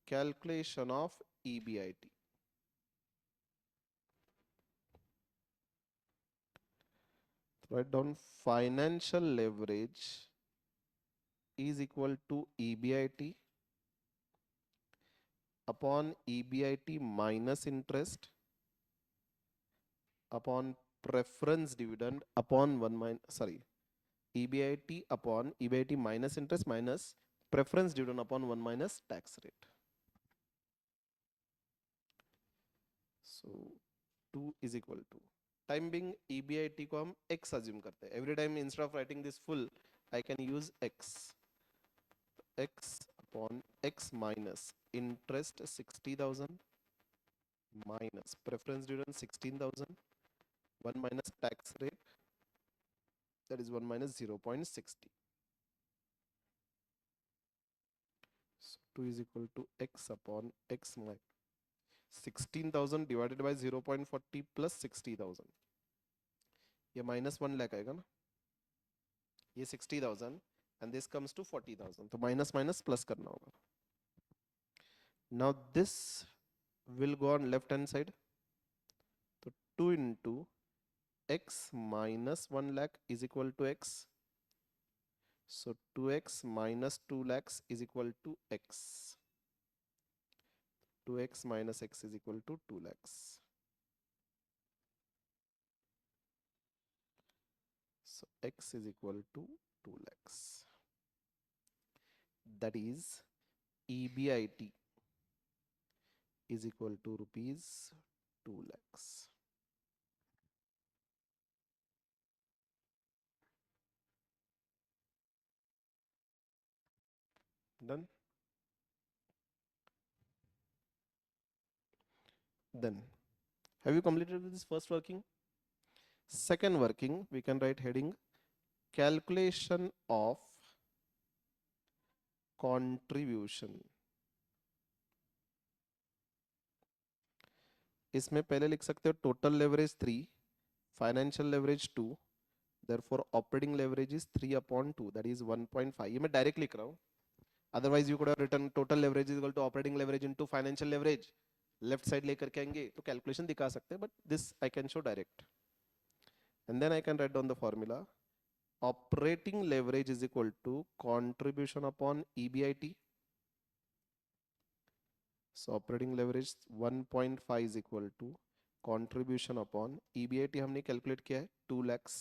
calculation of EBIT. Write down financial leverage is equal to EBIT upon EBIT minus interest upon preference dividend upon EBIT upon EBIT minus interest minus preference dividend upon 1 minus tax rate. So 2 is equal to, time being EBIT को हम x assume करते हैं. Every time instead of writing this full, I can use x. X upon x minus interest 60,000 minus preference dividend 16,000, 1 minus tax rate, that is 1 minus 0.60. So 2 is equal to x upon x minus 16,000 divided by 0.40 plus 60,000. ये minus 1 lakh आएगा ना, ये 60,000 and this comes to 40,000. तो minus minus plus करना होगा. Now this will go on left hand side. So 2 into x minus 1 lakh is equal to x. So 2x minus 2 lakhs is equal to x. 2x minus x is equal to 2 lakhs. So x is equal to 2 lakhs. That is EBIT is equal to rupees 2 lakhs. Done? Then, have you completed with this first working? Second working, we can write heading calculation of contribution. इसमें पहले लिख सकते हो total leverage 3, financial leverage 2, therefore operating leverage is 3 upon 2, that is 1.5. ये मैं direct लिख रहा हूँ. Otherwise you could have written total leverage is equal to operating leverage into financial leverage. Left side लेकर के आएंगे तो कैलकुलेशन दिखा सकते हैं, but this I can show direct. And then I can write down the formula. Operating leverage is equal to contribution upon EBIT. So operating leverage 1.5 is equal to contribution upon EBIT. हमने calculate किया है 2 lakhs.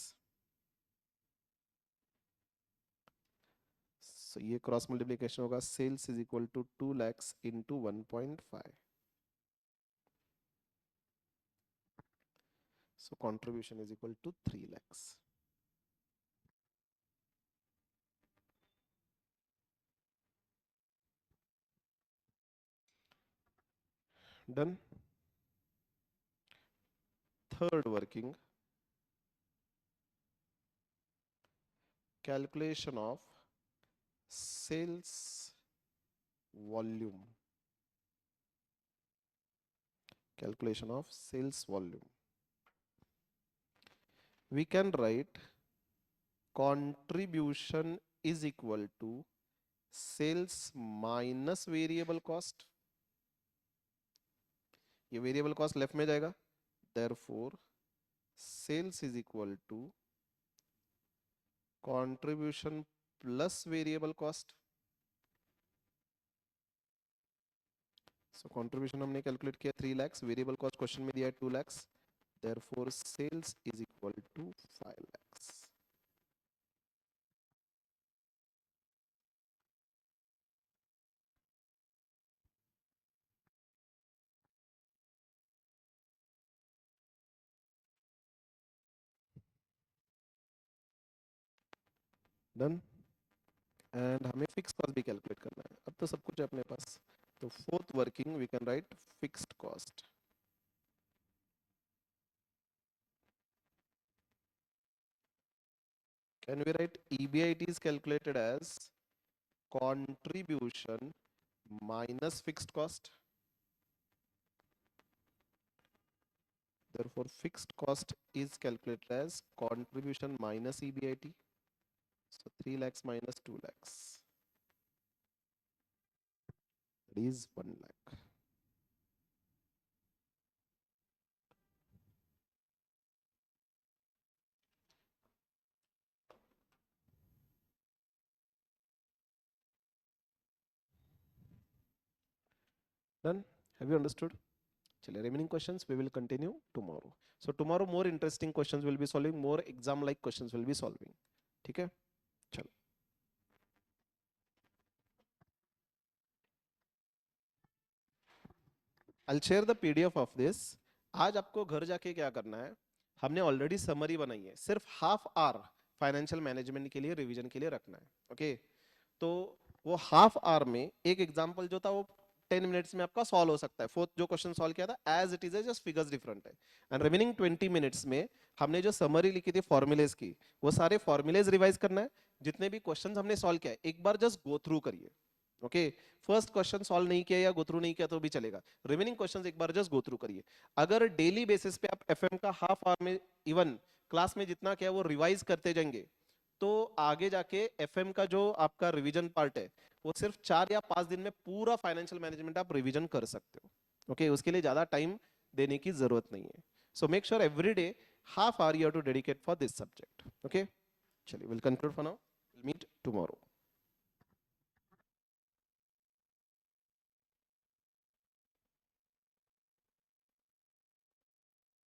So ये cross multiplication होगा. Sales is equal to 2 lakhs into 1.5. So contribution is equal to 3 lakhs. Done. Third working, calculation of sales volume. Calculation of sales volume. We can write contribution is equal to sales minus variable cost. ये variable cost left में जाएगा. Therefore, sales is equal to contribution plus variable cost. So contribution हमने calculate किया 3 lakhs, variable cost question में दिया है 2 lakhs. Therefore, sales is equal to 5 lakhs. Done. And हमें fix cost भी कैलकुलेट करना है. अब तो सब कुछ है अपने पास. तो fourth working we can write fixed cost. Can we write EBIT is calculated as contribution minus fixed cost. Therefore, fixed cost is calculated as contribution minus EBIT. So 3 lakhs minus 2 lakhs. That is 1 lakh. Done? Have you understood? चलिए, remaining questions we will continue tomorrow. So tomorrow more interesting questions will be solving, more exam like questions will be solving. ठीक है? चलो. I'll share the PDF of this. आज आपको घर जाके क्या करना है, हमने ऑलरेडी समरी बनाई है, सिर्फ हाफ आवर फाइनेंशियल मैनेजमेंट के लिए रिवीजन के लिए रखना है. ओके, तो वो हाफ आवर में एक एग्जांपल जो था वो 10 मिनट्स में आपका सॉल्व हो सकता है। फोर्थ जो क्वेश्चन सॉल्व किया था एज इट इज है, जस्ट फिगर्स डिफरेंट है। एंड रिमेनिंग 20 मिनट्स में हमने जो समरी लिखी थी फॉर्मुलेज की, वो सारे फॉर्मुलेज रिवाइज करना है। जितने भी क्वेश्चन हमने सॉल्व किया है एक बार जस्ट गो थ्रू करिए। ओके, फर्स्ट क्वेश्चन सॉल्व नहीं किया या गो थ्रू नहीं किया तो भी चलेगा, रिमेनिंग क्वेश्चंस एक बार जस्ट गो थ्रू करिए। अगर डेली बेसिस पे आप एफएम का हाफ आवर में, इवन क्लास में जितना किया वो रिवाइज करते जाएंगे, तो आगे जाके एफएम का जो आपका रिवीजन पार्ट है वो सिर्फ 4 या 5 दिन में पूरा फाइनेंशियल मैनेजमेंट आप रिवीजन कर सकते हो। ओके, उसके लिए ज्यादा टाइम देने की जरूरत नहीं है। So make sure every day half hour you have to dedicate for this subject. Okay, चलिए will conclude for now, will meet tomorrow.